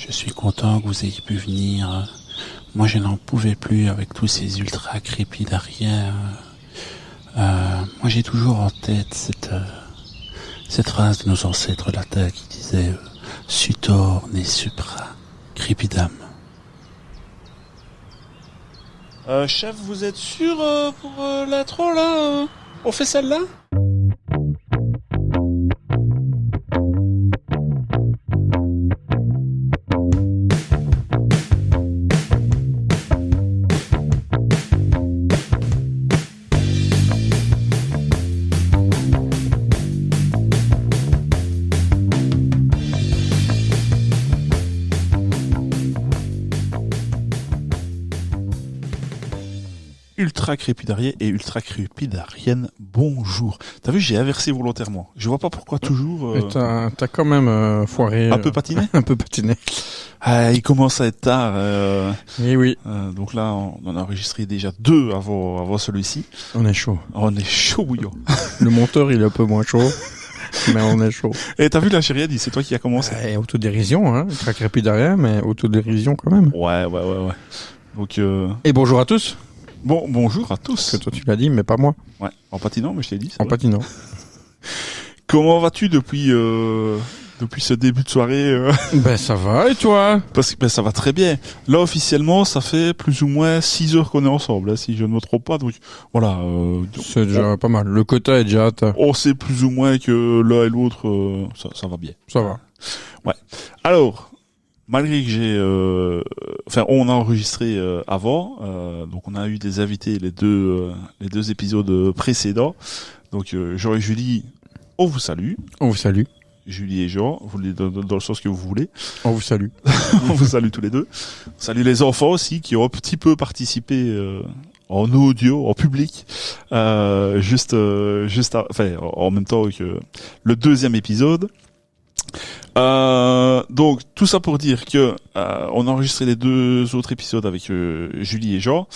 Je suis content que vous ayez pu venir. Moi, je n'en pouvais plus avec tous ces ultra crépidariens. Moi, j'ai toujours en tête cette phrase de nos ancêtres latins qui disait Sutor ne supra crepidam. Chef, vous êtes sûr pour l'intro là On fait celle-là? Ultra crépidarier et ultra crépidarienne, bonjour. T'as vu, j'ai inversé volontairement. Je vois pas pourquoi toujours. T'as quand même foiré. Un peu patiné. Un peu patiné. Il commence à être tard. Et oui. Donc là, on en a enregistré déjà 2 avant celui-ci. On est chaud. On est chaud bouillant. Le monteur, il est un peu moins chaud. Mais on est chaud. Et t'as vu la chérie, dit c'est toi qui as commencé. Autodérision, hein. Ultra crépidarienne, mais autodérision quand même. Ouais. Donc. Et bonjour à tous. Bonjour à tous. Que toi tu l'as dit, mais pas moi. Ouais, en patinant, mais je t'ai dit. En patinant. Comment vas-tu depuis ce début de soirée Ben ça va, et toi? Parce que ça va très bien. Là, officiellement, ça fait plus ou moins 6 heures qu'on est ensemble, hein, si je ne me trompe pas. Donc voilà. C'est déjà pas mal. Le quota est déjà atteint. On sait plus ou moins que l'un et l'autre, ça va bien. Ça va. Ouais. Alors, malgré que on a enregistré avant, donc on a eu des invités les deux épisodes précédents. Donc Jean et Julie, on vous salue. On vous salue. Julie et Jean, vous les dans le sens que vous voulez. On vous salue. On vous salue tous les deux. On salue les enfants aussi qui ont un petit peu participé en audio, en public, en même temps que le 2e épisode. Donc tout ça pour dire que on a enregistré les 2 autres épisodes avec Julie et Jean.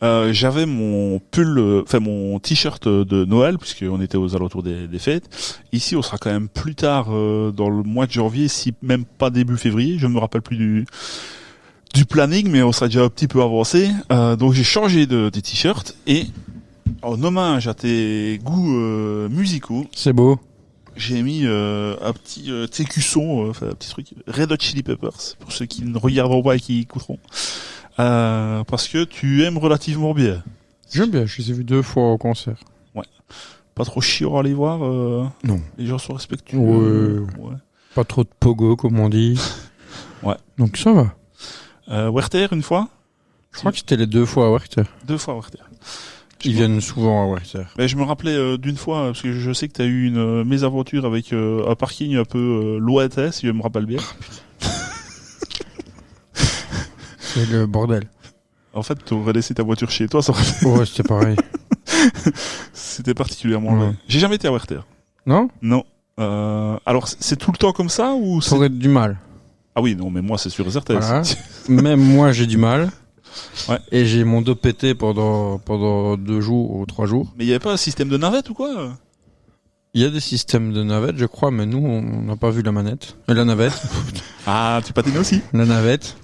J'avais mon pull, mon t-shirt de Noël puisqu'on était aux alentours des fêtes. Ici, on sera quand même plus tard dans le mois de janvier, si même pas début février. Je ne me rappelle plus du planning, mais on sera déjà un petit peu avancé. Donc j'ai changé de t-shirt et en hommage à tes goûts musicaux. C'est beau. J'ai mis un petit TQ-son, un petit truc, Red Hot Chili Peppers, pour ceux qui ne regarderont pas et qui écouteront. Parce que tu aimes relativement bien. J'aime bien, je les ai vus 2 fois au concert. Ouais. Pas trop chiant à aller voir. Non. Les gens sont respectueux. Ouais. Pas trop de pogo, comme on dit. Ouais. Donc ça va. Werther, une fois. Je crois que c'était les 2 fois à Werther. 2 fois à Werther. Ils viennent souvent à Werther. Mais je me rappelais d'une fois, parce que je sais que tu as eu une mésaventure avec un parking un peu lointain, si je me rappelle bien. C'est le bordel. En fait, tu aurais laissé ta voiture chez toi, ça aurait fait... Ouais, c'était pareil. C'était particulièrement loin. J'ai jamais été à Werther. Non? Non. Alors, c'est tout le temps comme ça ou c'est... T'aurais du mal. Ah oui, non, mais moi, c'est sûr et certain. Voilà. Même moi, j'ai du mal. Ouais. Et j'ai mon dos pété pendant 2 jours ou 3 jours. Mais il y avait pas un système de navette ou quoi? Il y a des systèmes de navette, je crois, mais nous, on n'a pas vu la manette. La navette. Ah, tu patines aussi? La navette.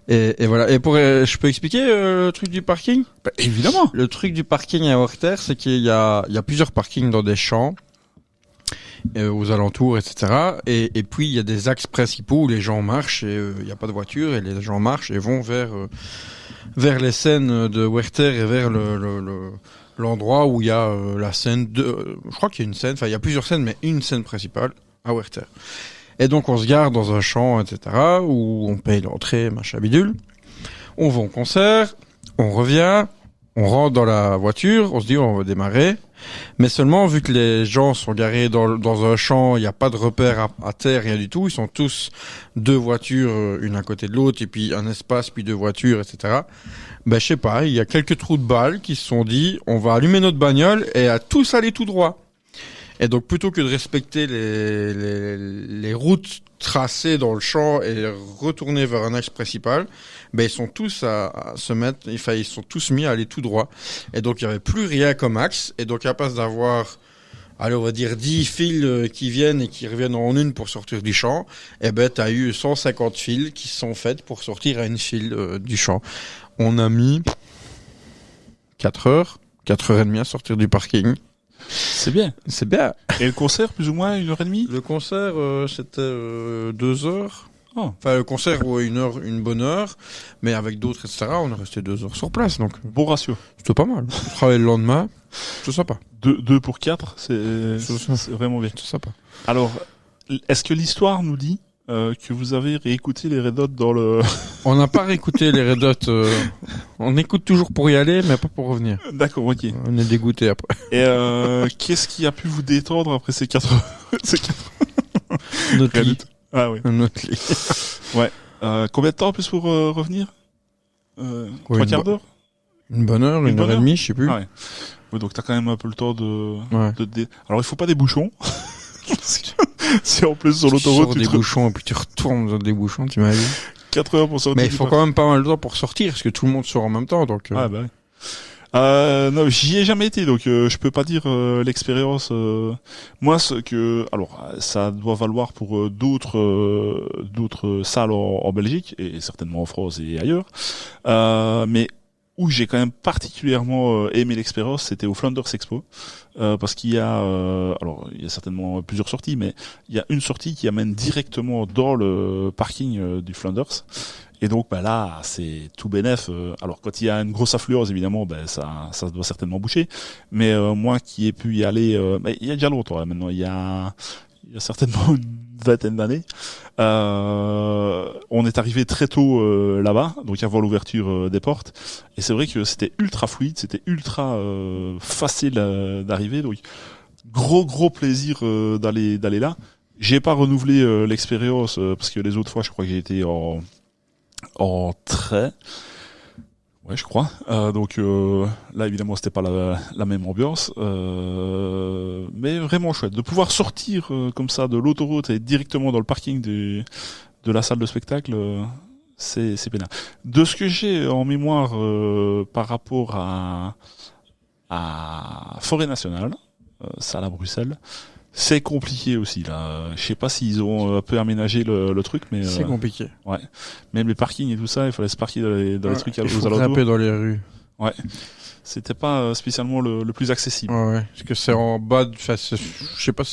Et voilà. Et je peux expliquer le truc du parking? Bah, évidemment. Le truc du parking à Werther, c'est qu'il y a plusieurs parkings dans des champs, aux alentours, etc. Et puis il y a des axes principaux où les gens marchent et il n'y a pas de voiture et les gens marchent et vont vers les scènes de Werther et vers l'endroit où il y a la scène je crois qu'il y a une scène, enfin il y a plusieurs scènes, mais une scène principale à Werther. Et donc on se gare dans un champ, etc., où on paye l'entrée, machin bidule. On va au concert, on revient, on rentre dans la voiture, on se dit on va démarrer. Mais seulement, vu que les gens sont garés dans un champ, il n'y a pas de repère à terre, rien du tout. Ils sont tous 2 voitures, une à côté de l'autre, et puis un espace, puis 2 voitures, etc. Ben, je sais pas, il y a quelques trous de balles qui se sont dit, on va allumer notre bagnole et à tous aller tout droit. Et donc, plutôt que de respecter les routes tracées dans le champ et retourner vers un axe principal, ben, ils sont tous ils sont tous mis à aller tout droit. Et donc, il y avait plus rien comme axe. Et donc, à place d'avoir allez, on va dire 10 files qui viennent et qui reviennent en une pour sortir du champ, eh ben, t'as eu 150 files qui sont faites pour sortir à une file du champ. On a mis 4 heures, 4 heures et demie à sortir du parking. C'est bien. C'est bien. Et le concert, plus ou moins 1h30? Le concert, c'était 2 heures. Oh. Enfin, le concert, ouais, 1 heure, une bonne heure. Mais avec d'autres, etc., on est resté 2 heures sur place. Donc, Bon ratio. c'était pas mal. On travaille le lendemain. C'est sympa. 2 pour 4, c'est vraiment bien. C'est sympa. Alors, est-ce que l'histoire nous dit que vous avez réécouté les Red Hot dans le... On n'a pas réécouté les Red Hot. On écoute toujours pour y aller, mais pas pour revenir. D'accord, ok. On est dégoûté après. Et qu'est-ce qui a pu vous détendre après ces 4 heures? Notre lit. Ah oui. Notre lit. Ouais. Combien de temps en plus pour revenir 3 quarts d'heure? Une bonne heure, une heure et demie, je sais plus. Ah ouais. Ouais, donc t'as quand même un peu le temps de... Ouais. Alors il faut pas des bouchons. Si en plus sur l'autoroute tu sors des bouchons et puis tu retournes dans des bouchons, tu m'imagines. 4 heures pour sortir. Mais il faut quand même pas mal de temps pour sortir, parce que tout le monde sort en même temps, donc. Ah bah ouais. Non, j'y ai jamais été, donc je peux pas dire l'expérience. Moi, ce que, alors, ça doit valoir pour d'autres salles en Belgique et certainement en France et ailleurs. Mais où j'ai quand même particulièrement aimé l'expérience, c'était au Flanders Expo, parce qu'il y a, alors il y a certainement plusieurs sorties, mais il y a une sortie qui amène directement dans le parking du Flanders. Et donc bah là c'est tout bénef. Alors quand il y a une grosse affluence évidemment, ben ça doit certainement boucher. Mais moi qui ai pu y aller, il y a déjà longtemps là, maintenant, il y a certainement une vingtaine d'années. On est arrivé très tôt là-bas, donc avant l'ouverture des portes. Et c'est vrai que c'était ultra fluide, c'était ultra facile d'arriver. Donc gros plaisir d'aller là. J'ai pas renouvelé l'expérience parce que les autres fois, je crois que j'ai été en train. Ouais, je crois. Donc là, évidemment, c'était pas la même ambiance, mais vraiment chouette de pouvoir sortir comme ça de l'autoroute et directement dans le parking de la salle de spectacle. C'est pénible. De ce que j'ai en mémoire par rapport à Forêt Nationale, salle à Bruxelles. C'est compliqué aussi là. Je sais pas s'ils ont un peu aménagé le truc, mais c'est compliqué. Ouais. Même les parkings et tout ça, il fallait se parquer dans les trucs aux alentours. Il faut alentours. grimper dans les rues. Ouais. C'était pas spécialement le plus accessible. Ouais. Parce que c'est en bas. Enfin, je sais pas.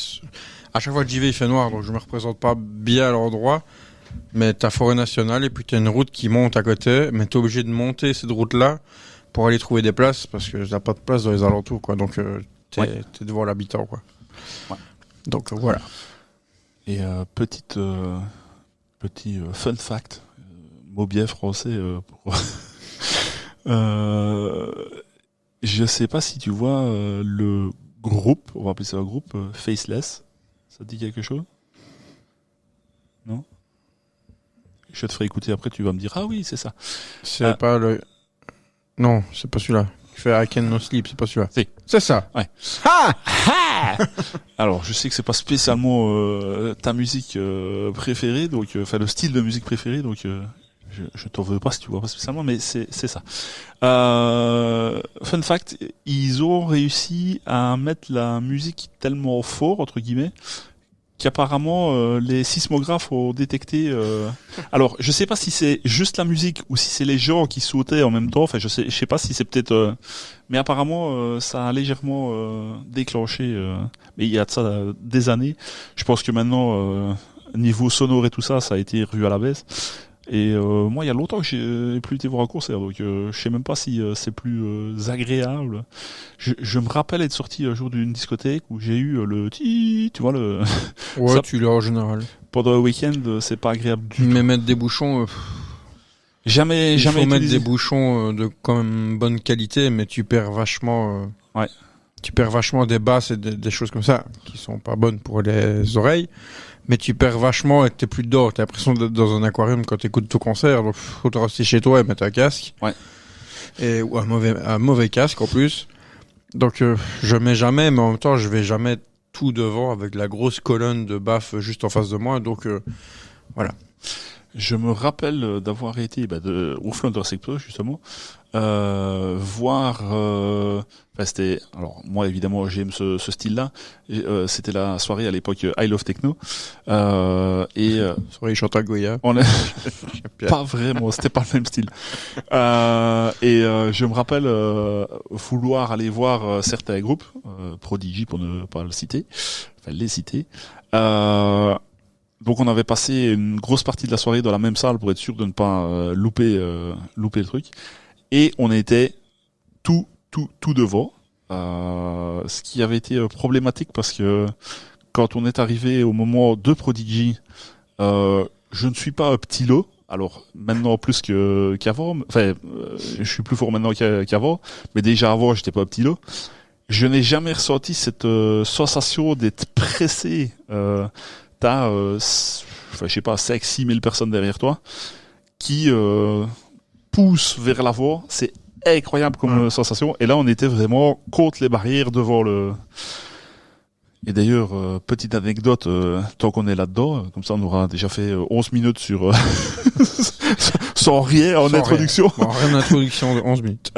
À chaque fois que j'y vais, il fait noir, donc je me représente pas bien à l'endroit. Mais t'as Forêt Nationale et puis t'as une route qui monte à côté, mais t'es obligé de monter cette route-là pour aller trouver des places parce que t'as pas de place dans les alentours, quoi. Donc t'es devant l'habitant, quoi. Ouais. Donc voilà. Et petit fun fact, mot bien français pour. Je sais pas si tu vois le groupe, on va appeler ça un groupe Faceless. Ça te dit quelque chose? Non? Je te ferai écouter après, tu vas me dire ah oui c'est ça. C'est pas le. Non, c'est pas celui-là. Il fait I Can No Sleep, c'est pas celui-là. Si. C'est ça. Ouais. Ha Alors, je sais que c'est pas spécialement ta musique préférée, donc enfin le style de musique préféré, donc je t'en veux pas si tu vois pas spécialement, mais c'est ça. Fun fact, ils ont réussi à mettre la musique tellement fort entre guillemets qu'apparemment les sismographes ont détecté. Alors, je sais pas si c'est juste la musique ou si c'est les gens qui sautaient en même temps. Enfin, je sais pas si c'est peut-être. Mais apparemment, ça a légèrement déclenché. Mais il y a de ça des années. Je pense que maintenant, niveau sonore et tout ça, ça a été revu à la baisse. Et moi, il y a longtemps que j'ai plus été voir un concert, donc je sais même pas si c'est plus agréable. Je me rappelle être sorti un jour d'une discothèque où j'ai eu le tu vois le. Ouais, ça, tu l'as en général. Pendant le week-end, c'est pas agréable du tout. Mais mettre des bouchons. Jamais. Il faut utilisé. mettre des bouchons de quand même bonne qualité, mais tu perds vachement. Ouais. Tu perds vachement des basses et des choses comme ça qui sont pas bonnes pour les oreilles. Mais tu perds vachement et t'es plus dedans. T'as l'impression d'être dans un aquarium quand t'écoutes ton concert. Donc, faut te rester chez toi et mettre un casque. Ouais. Ou un mauvais casque, en plus. Donc, je mets jamais, mais en même temps, je vais jamais tout devant avec la grosse colonne de baffes juste en face de moi. Donc, voilà. Je me rappelle d'avoir été au Flanders Expo justement, voir. Enfin, c'était. Alors moi évidemment j'aime ce style-là. C'était la soirée à l'époque I Love Techno. Soirée Chantal Goya. On a pas vraiment, c'était pas le même style. Je me rappelle vouloir aller voir certains groupes, Prodigy pour ne pas le citer, enfin les citer. Donc on avait passé une grosse partie de la soirée dans la même salle pour être sûr de ne pas louper le truc. Et on était tout devant, ce qui avait été problématique parce que quand on est arrivé au moment de Prodigy, je ne suis pas un petit lot. Alors maintenant plus qu'avant, enfin je suis plus fort maintenant qu'avant, mais déjà avant j'étais pas un petit lot. Je n'ai jamais ressenti cette sensation d'être pressé. T'as, je sais pas, 5-6 000 personnes derrière toi qui poussent vers l'avant. C'est incroyable comme sensation. Et là, on était vraiment contre les barrières devant le... Et d'ailleurs, petite anecdote, tant qu'on est là-dedans, comme ça on aura déjà fait 11 minutes sur... sans rien en introduction. Rien. Bon, rien d'introduction de 11 minutes.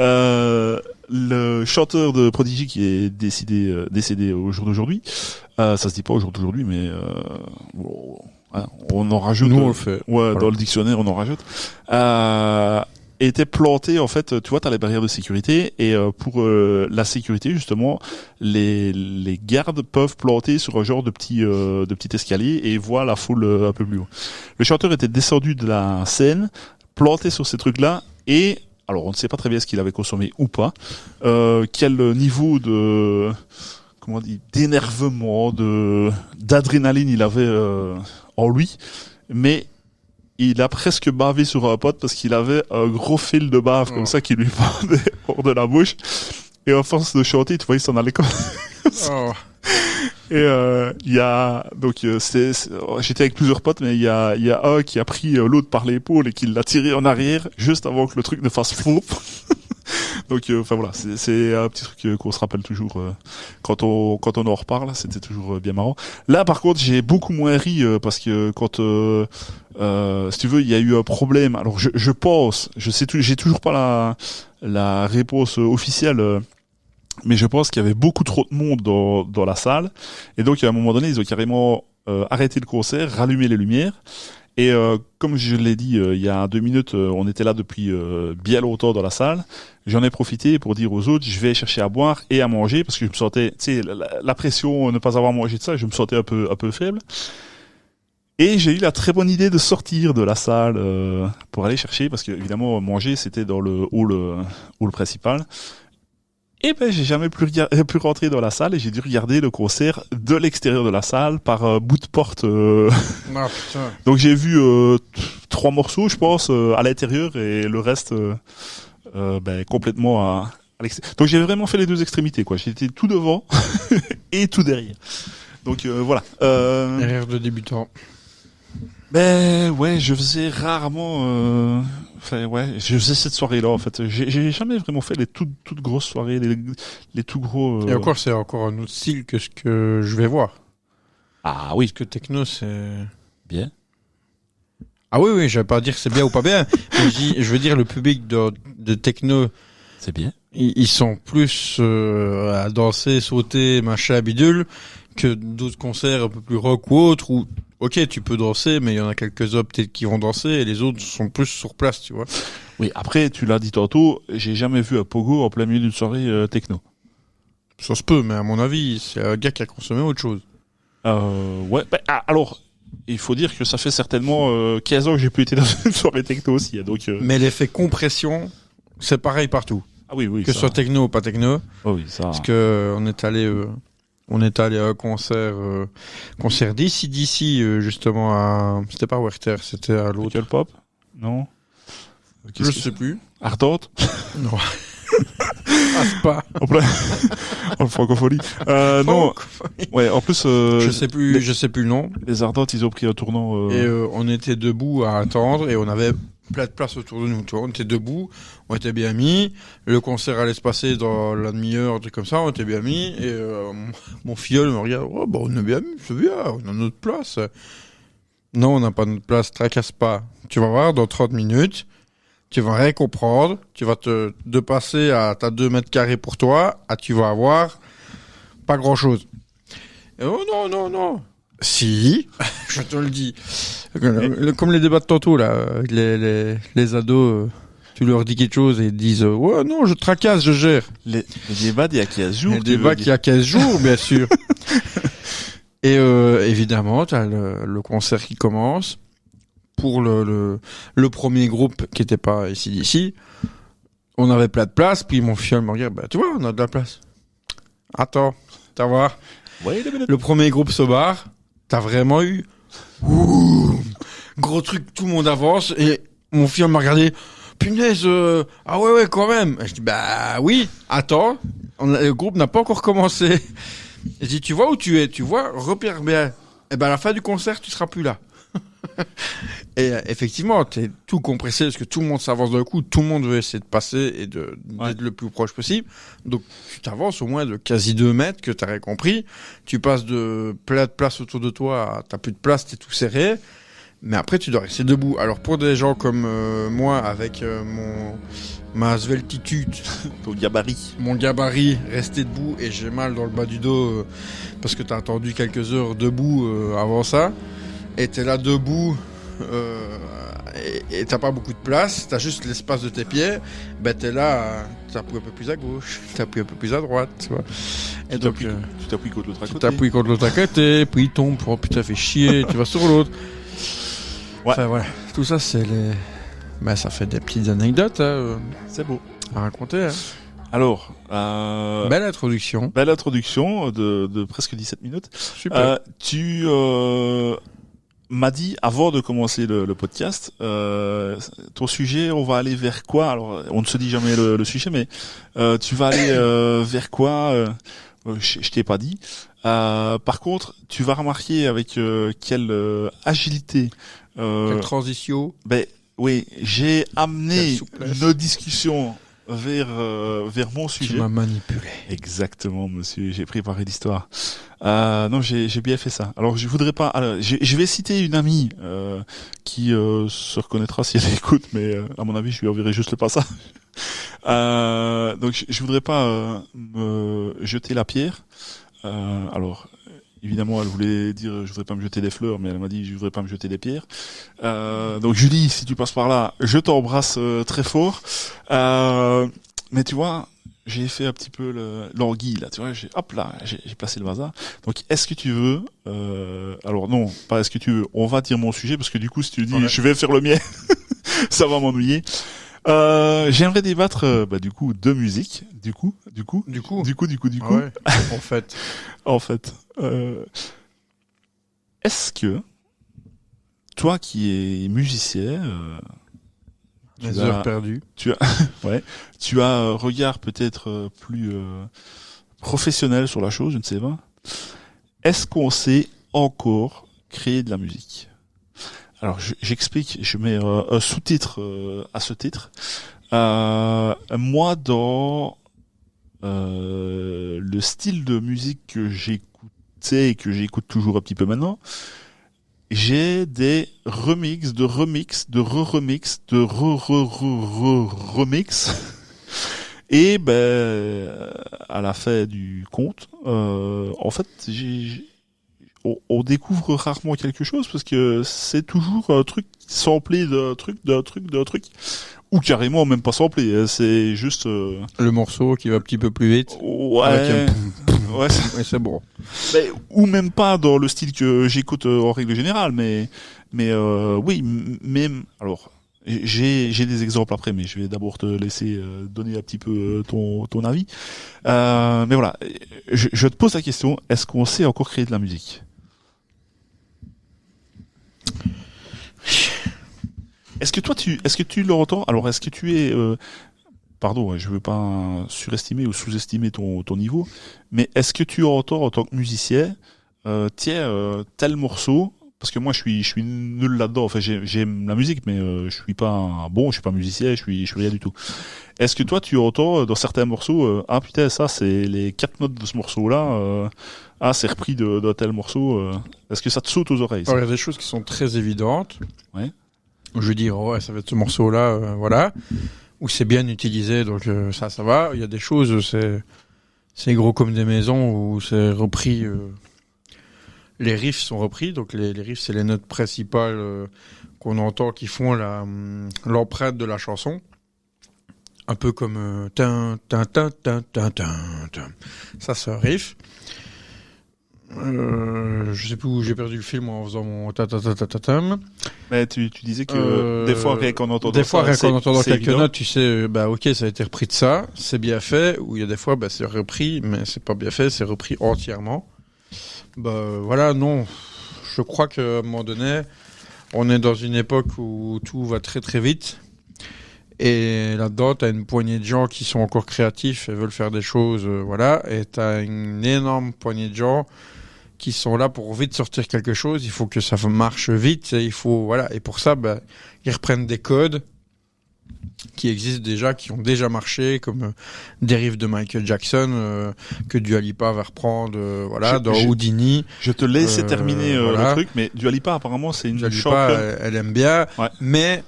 Le chanteur de Prodigy qui est décédé au jour d'aujourd'hui, ça se dit pas au jour d'aujourd'hui, mais on en rajoute. Nous on le fait. Ouais, voilà. Dans le dictionnaire on en rajoute. Était planté en fait, tu vois, t'as les barrières de sécurité et pour la sécurité justement, les gardes peuvent planter sur un genre de petit escalier et voir la foule un peu plus haut. Le chanteur était descendu de la scène, planté sur ces trucs-là et alors on ne sait pas très bien ce qu'il avait consommé ou pas, quel niveau de d'énervement, d'adrénaline il avait en lui, mais il a presque bavé sur un pote parce qu'il avait un gros fil de bave comme ça qui lui pendait hors de la bouche. Et à force de chanter, tu vois, il s'en allait comme ça. Et j'étais avec plusieurs potes, mais il y a un qui a pris l'autre par l'épaule et qui l'a tiré en arrière juste avant que le truc ne fasse fou. Donc voilà, c'est un petit truc qu'on se rappelle toujours quand on en reparle, c'était toujours bien marrant. Là par contre, j'ai beaucoup moins ri parce que quand si tu veux, il y a eu un problème. Alors je pense, j'ai toujours pas la réponse officielle, mais je pense qu'il y avait beaucoup trop de monde dans la salle et donc à un moment donné, ils ont carrément arrêté le concert, rallumé les lumières. Et comme je l'ai dit il y a 2 minutes, on était là depuis bien longtemps dans la salle. J'en ai profité pour dire aux autres, je vais chercher à boire et à manger parce que je me sentais, tu sais, la pression, ne pas avoir mangé de ça, je me sentais un peu faible. Et j'ai eu la très bonne idée de sortir de la salle pour aller chercher parce que évidemment manger c'était dans le hall principal. Et ben j'ai jamais pu rentrer dans la salle et j'ai dû regarder le concert de l'extérieur de la salle par bout de porte. Ah, putain. Donc j'ai vu 3 morceaux, je pense, à l'intérieur et le reste complètement à l'extérieur. Donc j'ai vraiment fait les 2 extrémités, quoi. J'étais tout devant et tout derrière. Donc voilà. Erreur de débutant. Ben ouais, je faisais rarement. Je faisais cette soirée-là en fait. J'ai jamais vraiment fait les toutes grosses soirées, les tout gros. Et encore, c'est encore un autre style que ce que je vais voir. Ah oui. Parce que techno, c'est Bien. Ah oui, je vais pas dire que c'est bien ou pas bien. Mais je veux dire le public de techno. C'est bien. Ils sont plus à danser, sauter, machin, bidule, que d'autres concerts un peu plus rock ou autres où, ok, tu peux danser, mais il y en a quelques-uns peut-être qui vont danser et les autres sont plus sur place, tu vois. Oui, après, tu l'as dit tantôt, j'ai jamais vu un pogo en plein milieu d'une soirée techno. Ça se peut, mais à mon avis, c'est un gars qui a consommé autre chose. Alors, il faut dire que ça fait certainement 15 ans que j'ai plus été dans une soirée techno aussi. Donc, Mais l'effet compression, c'est pareil partout. Ah oui, que ce soit techno ou pas techno. Oh oui, ça. Parce que on est allé à un concert d'ici justement à, c'était pas Werther, c'était à l'autre. Quel pop? Non. Je sais plus. Ardente? Non. C'est pas. En francophonie. Non. Ouais, en plus. Je sais plus le nom. Les Ardentes, ils ont pris un tournant. Et on était debout à attendre et on avait plein de place autour de nous. Tu vois, on était debout, on était bien mis. Le concert allait se passer dans la demi-heure, un truc comme ça. On était bien mis et mon filleul me regarde. Oh bah on est bien mis, c'est bien, on a notre place. Non, on n'a pas notre place, tracasse pas. Tu vas voir, dans 30 minutes, tu vas rien comprendre, tu vas de passer à ta 2 mètres carrés pour toi, à tu vas avoir pas grand chose. Oh non. Si, je te le dis. Comme les débats de tantôt, là, avec les ados, tu leur dis quelque chose et ils disent, ouais, non, je tracasse, je gère. Les débats d'il y a 15 jours. Les débats qu'il y a 15 jours, bien sûr. Et évidemment, t'as le concert qui commence. Pour le premier groupe qui était pas ici, on avait plein de place, puis mon fiole me regarde, bah tu vois, on a de la place. Attends, t'as voir. Le premier groupe se barre, t'as vraiment eu gros truc, tout le monde avance, et mon fiole m'a regardé, punaise, ah ouais, quand même. Et je dis, bah oui, attends, le groupe n'a pas encore commencé. Et je dis, tu vois où tu es, tu vois, repère bien. Et ben à la fin du concert, tu seras plus là. Et effectivement, t'es tout compressé parce que tout le monde s'avance d'un coup, tout le monde veut essayer de passer et d'être le plus proche possible. Donc tu t'avances au moins de quasi 2 mètres que t'aurais compris. Tu passes de plein de place autour de toi, t'as plus de place, t'es tout serré. Mais après tu dois rester debout. Alors pour des gens comme moi avec ma sveltitude, mon gabarit, rester debout et j'ai mal dans le bas du dos parce que t'as attendu quelques heures debout avant ça. Et t'es là debout et t'as pas beaucoup de place, t'as juste l'espace de tes pieds, ben t'es là, t'appuies un peu plus à gauche, t'appuies un peu plus à droite, tu vois. Et donc tu t'appuies contre l'autre à côté. Tu t'appuies contre l'autre à côté, puis il tombe, oh putain, fait chier, tu vas sur l'autre. Ouais. Enfin voilà, tout ça c'est ben ça fait des petites anecdotes c'est beau à raconter. Alors, belle introduction de presque 17 minutes. Super. Tu m'a dit avant de commencer le podcast, ton sujet, on va aller vers quoi? Alors, on ne se dit jamais le sujet, mais tu vas aller vers quoi? Je t'ai pas dit. Par contre, tu vas remarquer avec quelle agilité, quelle transition. Ben oui, j'ai amené nos discussions vers mon sujet. Tu m'as manipulé. Exactement, monsieur. J'ai préparé l'histoire. Non, j'ai bien fait ça. Alors, je voudrais pas. Alors, je vais citer une amie qui se reconnaîtra si elle écoute, mais à mon avis, je lui enverrai juste le passage. Donc, je voudrais pas me jeter la pierre. Alors, évidemment, elle voulait dire je voudrais pas me jeter des fleurs, mais elle m'a dit je voudrais pas me jeter des pierres. Donc Julie, si tu passes par là, je t'embrasse très fort. Mais tu vois, j'ai fait un petit peu l'anguille là, tu vois, j'ai placé le bazar. Donc est-ce que tu veux alors non, pas est-ce que tu veux, on va dire mon sujet parce que du coup si tu dis je vais faire le mien, ça va m'ennuyer. J'aimerais débattre du coup de musique, du coup. Ouais, en fait, est-ce que toi qui es musicien, les heures perdues, tu as un regard peut-être plus professionnel sur la chose, je ne sais pas. Est-ce qu'on sait encore créer de la musique? Alors j'explique, je mets un sous-titre à ce titre. Moi, dans le style de musique que j'écoutais et que j'écoute toujours un petit peu maintenant, j'ai des remix, de re-remix, de re-remix. Et à la fin du compte, en fait, on découvre rarement quelque chose parce que c'est toujours un truc samplé d'un truc, ou carrément même pas samplé, hein, c'est juste le morceau qui va un petit peu plus vite. Ouais, ouais, c'est bon. Ou même pas dans le style que j'écoute en règle générale, mais oui, même alors. J'ai des exemples après, mais je vais d'abord te laisser donner un petit peu ton avis. Mais voilà, je te pose la question, est-ce qu'on sait encore créer de la musique? Est-ce que tu l'entends? Alors, est-ce que tu es pardon, je veux pas surestimer ou sous-estimer ton niveau, mais est-ce que tu entends en tant que musicien tel morceau? parce que moi je suis nul là-dedans. Enfin, j'aime la musique, mais je suis pas musicien, je suis rien du tout. Est-ce que toi tu entends dans certains morceaux, ah putain, ça c'est les 4 notes de ce morceau-là, ah c'est repris d'un tel morceau. Est-ce que ça te saute aux oreilles ça? Alors, il y a des choses qui sont très évidentes. Ouais. Je veux dire, ouais, ça va être ce morceau-là, voilà. Où c'est bien utilisé, donc ça va. Il y a des choses, c'est gros comme des maisons, où c'est repris. Les riffs sont repris, donc les riffs, c'est les notes principales qu'on entend qui font l'empreinte de la chanson. Un peu comme tin, tin, tin, tin, tin, tin, tin. Ça, c'est un riff. Je sais plus où j'ai perdu le film en faisant mon ta ta ta ta ta tam. Mais tu disais que des fois rien qu'en entendant quelques évident. notes, tu sais, bah ok, ça a été repris de ça, c'est bien fait. Ou il y a des fois, bah c'est repris, mais c'est pas bien fait, c'est repris entièrement. Bah voilà, non. Je crois qu'à un moment donné, on est dans une époque où tout va très très vite. Et là-dedans, t'as une poignée de gens qui sont encore créatifs et veulent faire des choses, voilà. Et t'as une énorme poignée de gens qui sont là pour vite sortir quelque chose. Il faut que ça marche vite. Et il faut, voilà. Et pour ça, bah, ils reprennent des codes qui existent déjà, qui ont déjà marché, comme des riffs de Michael Jackson que Dua Lipa va reprendre, voilà, dans Houdini. Je te laissais terminer voilà. le truc, mais Dua Lipa apparemment c'est une Dua Lipa, championne. elle aime bien, ouais. Mais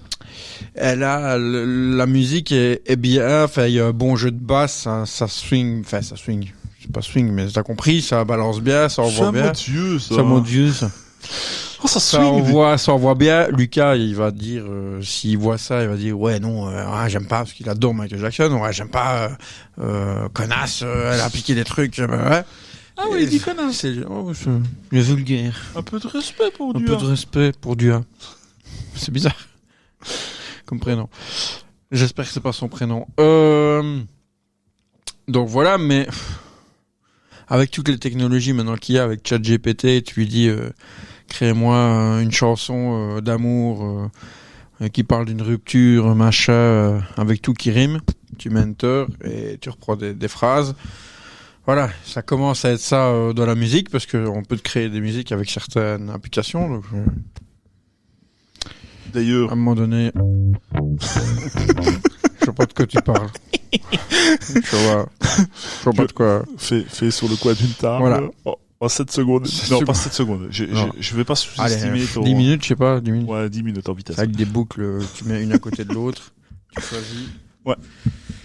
elle a la musique est bien. Enfin, il y a un bon jeu de basse, ça swing. Enfin, ça swing. C'est pas swing, mais t'as compris, ça balance bien, ça envoie bien. C'est mon Dieu, ça. Oh, ça envoie bien. Lucas, il va dire, s'il voit ça, il va dire, ouais, non, j'aime pas, parce qu'il adore Michael Jackson, ouais, j'aime pas, connasse, elle a piqué des trucs, ouais. Ah oui, il dit connasse. C'est vulgaire. Un peu de respect pour Dua. Un peu de respect pour Dua. C'est bizarre. Comme prénom. J'espère que c'est pas son prénom. Donc voilà, mais avec toutes les technologies maintenant qu'il y a, avec ChatGPT, tu lui dis crée-moi une chanson d'amour qui parle d'une rupture, machin, avec tout qui rime. Tu mets enter et tu reprends des phrases. Voilà, ça commence à être ça dans la musique, parce qu'on peut créer des musiques avec certaines applications. Donc, d'ailleurs, à un moment donné, je sais pas de quoi tu parles. Je vois pas de quoi. Fais sur le coin d'une table. Voilà. En 7 secondes. Non, pas 7 secondes. Je vais pas sous-estimer ton... 10 minutes, je sais pas, 10 minutes. Ouais, 10 minutes en vitesse. Avec des boucles, tu mets une à côté de l'autre, tu choisis. Ouais.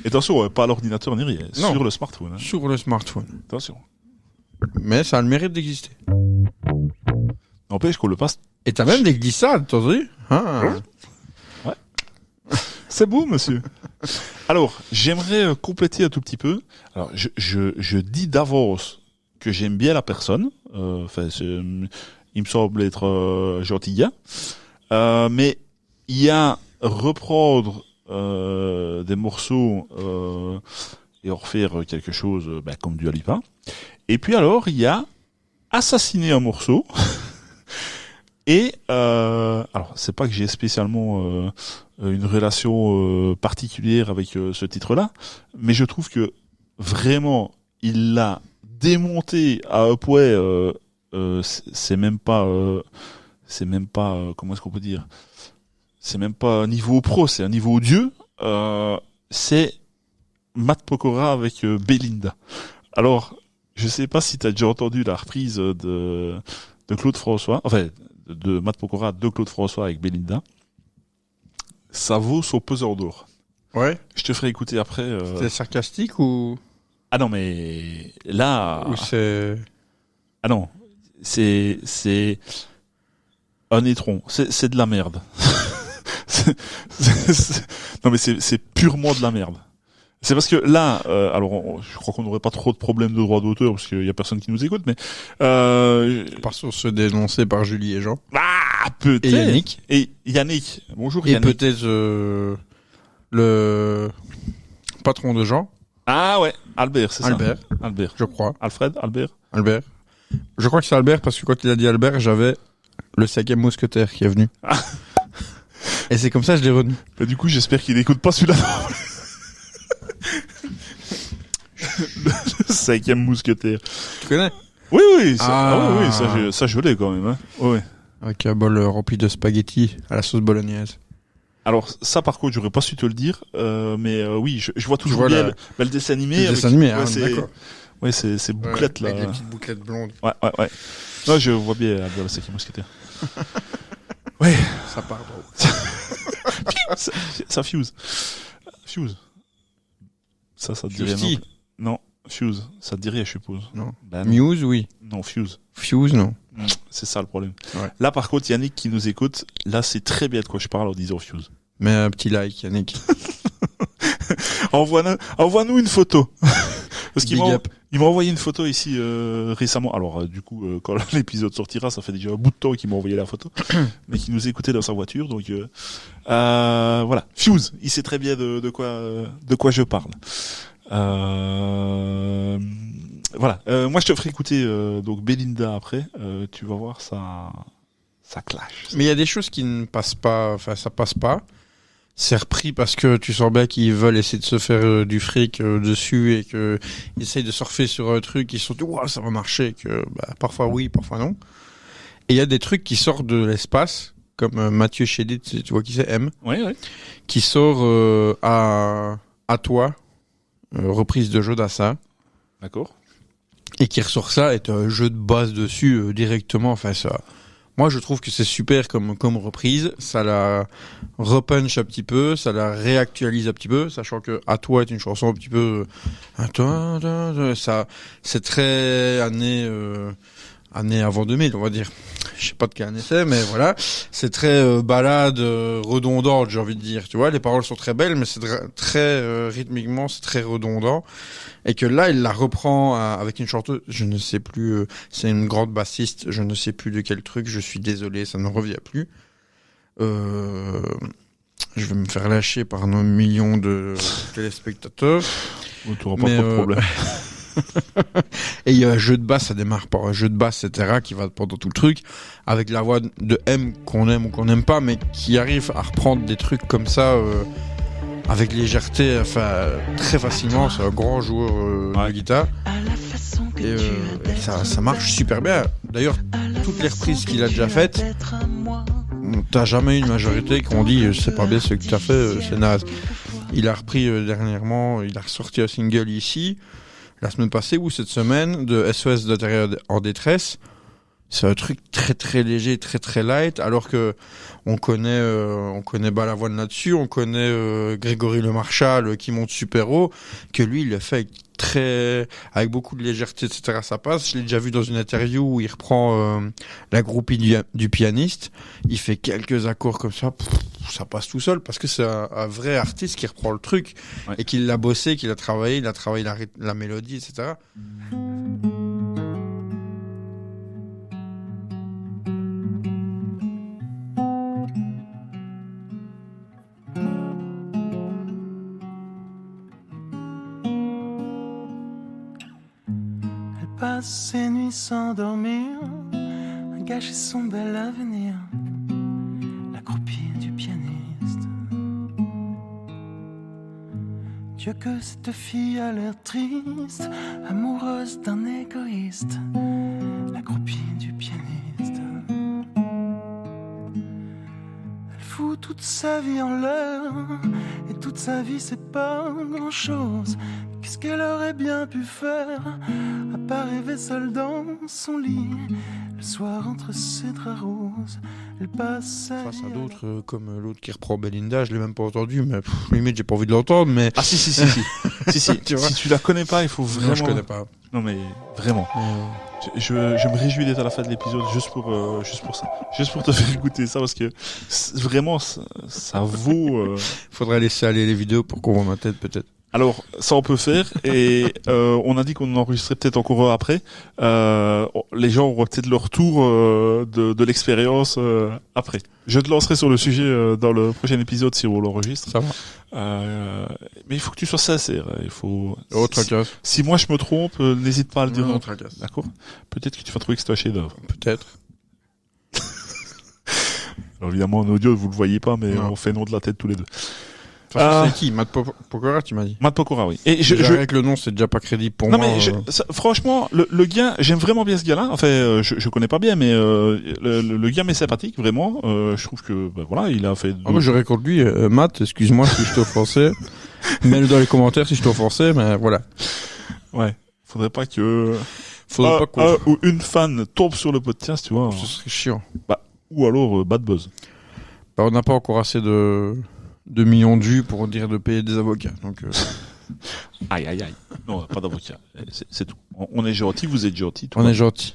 Et attention, pas à l'ordinateur ni rien. Non. Sur le smartphone. Hein. Sur le smartphone. Attention. Mais ça a le mérite d'exister. N'empêche qu'on le passe. Et t'as même des glissades, t'as vu? Ouais. C'est beau, monsieur. Alors, j'aimerais compléter un tout petit peu. Alors, je dis d'avance que j'aime bien la personne. Enfin, il me semble être gentil gars. Mais il y a reprendre des morceaux et en refaire quelque chose comme Dua Lipa. Et puis alors, il y a assassiner un morceau. Et alors, c'est pas que j'ai spécialement une relation particulière avec ce titre-là, mais je trouve que vraiment, il l'a démonté à un point. C'est même pas comment est-ce qu'on peut dire, c'est même pas un niveau pro, c'est un niveau dieu. C'est Matt Pokora avec Belinda. Alors, je sais pas si t'as déjà entendu la reprise de Claude François, enfin de Matt Pokora de Claude François avec Belinda. Ça vaut son pesant d'or. Ouais. Je te ferai écouter après. C'est sarcastique ou... Ah non, mais là... Ou c'est... Ah non, c'est un étron. C'est de la merde. Non mais c'est purement de la merde. C'est parce que là, alors je crois qu'on n'aurait pas trop de problèmes de droit d'auteur parce qu'il y a personne qui nous écoute, mais par sur se dénoncer par Julie et Jean. Ah, peut-être. Et Yannick. Bonjour et Yannick. Et peut-être le patron de Jean. Ah ouais, Albert, c'est ça. Albert, je crois. Alfred, Albert. Je crois que c'est Albert parce que quand il a dit Albert, j'avais le 5e mousquetaire qui est venu. Ah. Et c'est comme ça que je l'ai retenu. Bah, du coup, j'espère qu'il n'écoute pas celui-là. Le 5e mousquetaire. Tu connais? Oui, oui, ça je l'ai quand même. Hein. Ouais. Avec un bol rempli de spaghettis à la sauce bolognaise. Alors ça par contre j'aurais pas su te le dire, mais oui je vois toujours vois bien la- le dessin animé. Le avec- dessin animé, ouais, hein, c'est, d'accord. ouais c'est bouclette Avec là. les petites bouclettes blondes. Ouais. Non je vois bien le cinquième mousquetaire. Ouais. Ça part drôle. Ça fuse. Fuse. Ça te dirait Fusty. non. Fuse. Ça te dirait je suppose. Non. Ben, non. Muse, oui. Non Fuse. Fuse, non. C'est ça le problème. Ouais. Là par contre Yannick qui nous écoute, là c'est très bien de quoi je parle en disant Fuse. Mais un petit like, Yannick. Envoie-nous une photo. Parce qu'il Big up. il m'a envoyé une photo ici récemment. Alors du coup, quand l'épisode sortira, ça fait déjà un bout de temps qu'il m'a envoyé la photo, mais qui nous écoutait dans sa voiture. Donc voilà, Fuse, il sait très bien de quoi je parle. Voilà. Moi, je te ferai écouter donc Belinda après. Tu vas voir, ça clash. Mais il y a des choses qui ne passent pas, enfin ça passe pas. C'est repris parce que tu sens bien qu'ils veulent essayer de se faire du fric dessus et que ils essayent de surfer sur un truc, ils se sont dit ouah ça va marcher, et que parfois oui, parfois non. Et il y a des trucs qui sortent de l'espace, comme Mathieu Chédid, tu vois qui c'est, M, Ouais. qui sort à toi, reprise de jeu d'Assa, D'accord. et qui ressort ça, et un jeu de base dessus directement, enfin ça. Moi, je trouve que c'est super comme reprise. Ça la repunch un petit peu, ça la réactualise un petit peu, sachant que À toi est une chanson un petit peu, ça, c'est très année avant 2000, on va dire. Je sais pas de quelle année c'est, mais voilà. C'est très balade redondante, j'ai envie de dire. Tu vois, les paroles sont très belles, mais c'est très rythmiquement, c'est très redondant. Et que là, il la reprend avec une chanteuse, je ne sais plus, c'est une grande bassiste, je ne sais plus de quel truc, je suis désolé, ça ne revient plus. Je vais me faire lâcher par nos millions de téléspectateurs. Tu n'auras pas trop de problème. Et il y a un jeu de basse, ça démarre par un jeu de basse, etc., qui va pendant tout le truc, avec la voix de M qu'on aime ou qu'on n'aime pas, mais qui arrive à reprendre des trucs comme ça, avec légèreté, enfin, très facilement. C'est un grand joueur de guitare. Et ça marche super bien. D'ailleurs, toutes les reprises qu'il a déjà faites, t'as jamais eu une majorité qui ont dit c'est pas bien ce que tu as fait, c'est naze. Il a repris dernièrement, il a ressorti un single ici, la semaine passée ou cette semaine, de SOS d'intérieur en détresse. C'est un truc très très léger, très très light, alors que on connaît Balavoine là-dessus, on connaît Grégory Le Marchal qui monte super haut, que lui il le fait avec beaucoup de légèreté, etc. Ça passe. Je l'ai déjà vu dans une interview où il reprend la groupie du pianiste, il fait quelques accords comme ça, ça passe tout seul parce que c'est un vrai artiste qui reprend le truc, ouais. Et qu'il l'a bossé, qu'il a travaillé, la mélodie, etc. Passe ses nuits sans dormir, a gâché son bel avenir, l'accroupie du pianiste. Dieu que cette fille a l'air triste, amoureuse d'un égoïste, l'accroupie du pianiste. Elle fout toute sa vie en l'air, et toute sa vie c'est pas grand chose. Qu'est-ce qu'elle aurait bien pu faire, à part rêver seule dans son lit, le soir entre ses draps roses, elle passe face à d'autres, comme l'autre qui reprend Belinda, je l'ai même pas entendu, mais limite j'ai pas envie de l'entendre, mais... Ah si, tu vois, si tu la connais pas, il faut vraiment... Non, je connais pas. Non mais, vraiment. Je me réjouis d'être à la fin de l'épisode juste pour ça. Juste pour te faire écouter ça, parce que vraiment, ça vaut... Faudrait laisser aller les vidéos pour qu'on voit ma tête, peut-être. Alors, ça on peut faire, et on a dit qu'on enregistrait peut-être encore après. Les gens auront peut-être leur tour de l'expérience après. Je te lancerai sur le sujet dans le prochain épisode si on l'enregistre. Ça va. Mais il faut que tu sois sincère. Il faut. Si moi je me trompe, n'hésite pas à le dire. Non, tracasse. D'accord. Peut-être que tu vas trouver que c'est un chef-d'œuvre. Peut-être. Alors évidemment en audio vous le voyez pas, mais non. on fait nom de la tête tous les deux. C'est qui? Matt Pokora, tu m'as dit. Matt Pokora, oui. Et avec le nom, c'est déjà pas crédible pour non, moi. mais franchement, le gars, j'aime vraiment bien ce gars-là. Enfin, je connais pas bien, mais le gars m'est sympathique, vraiment. Je trouve que, voilà, il a fait. Moi, j'aurais contre lui, Matt, excuse-moi si je t'ai offensé. Mets-le dans les commentaires si je t'ai offensé, mais voilà. Ouais. Faudrait pas que. Ou une fan tombe sur le podcast, tu vois. Ce serait chiant. Ou alors Bad Buzz. On n'a pas encore assez de millions de vues pour dire de payer des avocats. Donc, Aïe. Non, pas d'avocat. C'est tout. On est gentil, vous êtes gentil. On est gentil.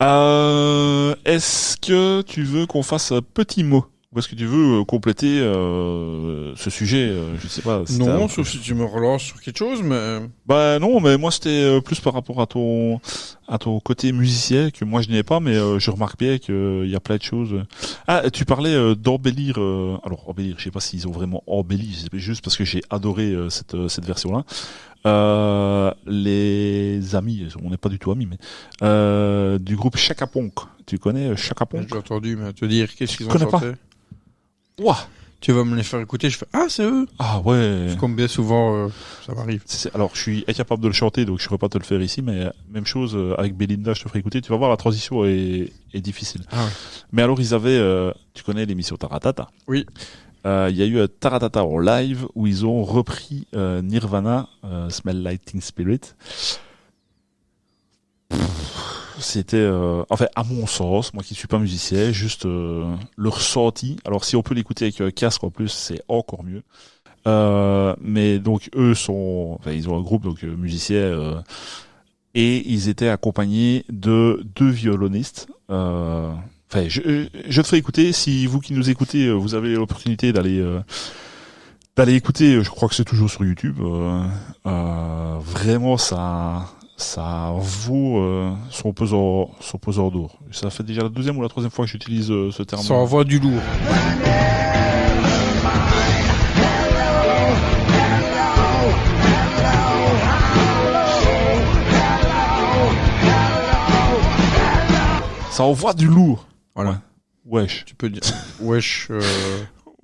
Est-ce que tu veux qu'on fasse un petit mot? Ou est-ce que tu veux compléter ce sujet? Je sais pas. Non, sauf si tu me relances sur quelque chose, mais... Non, mais moi c'était plus par rapport à ton côté musicien que moi je n'y ai pas, mais je remarque bien qu'il y a plein de choses. Ah, tu parlais d'embellir. Alors embellir, je sais pas s'ils ont vraiment embelli, c'est juste parce que j'ai adoré cette version-là. Les amis, on n'est pas du tout amis, mais du groupe Chaka Ponk. Tu connais Chaka Ponk? J'ai entendu, mais te dire qu'est-ce qu'ils ont chanté? Pas. Ouah. Tu vas me les faire écouter, je fais c'est eux. Ah ouais. Comme bien souvent, ça m'arrive. Alors je suis incapable de le chanter, donc je ne pourrais pas te le faire ici, mais même chose avec Belinda, je te ferai écouter. Tu vas voir, la transition est difficile. Ah ouais. Mais alors ils avaient, tu connais l'émission Taratata? Oui. Il y a eu un Taratata en live où ils ont repris Nirvana, Smell Like Teen Spirit. C'était, enfin, à mon sens, moi qui suis pas musicien, juste le ressenti. Alors, si on peut l'écouter avec un casque en plus, c'est encore mieux. Mais donc, ils ont un groupe donc musicien et ils étaient accompagnés de 2 violonistes. Enfin, je te ferai écouter. Si vous qui nous écoutez, vous avez l'opportunité d'aller écouter, je crois que c'est toujours sur YouTube. Vraiment, ça vaut son pesant d'or. Ça fait déjà la 2e ou la 3e fois que j'utilise ce terme. Ça envoie du lourd. Ça envoie du lourd. Voilà. Wesh. Tu peux dire wesh,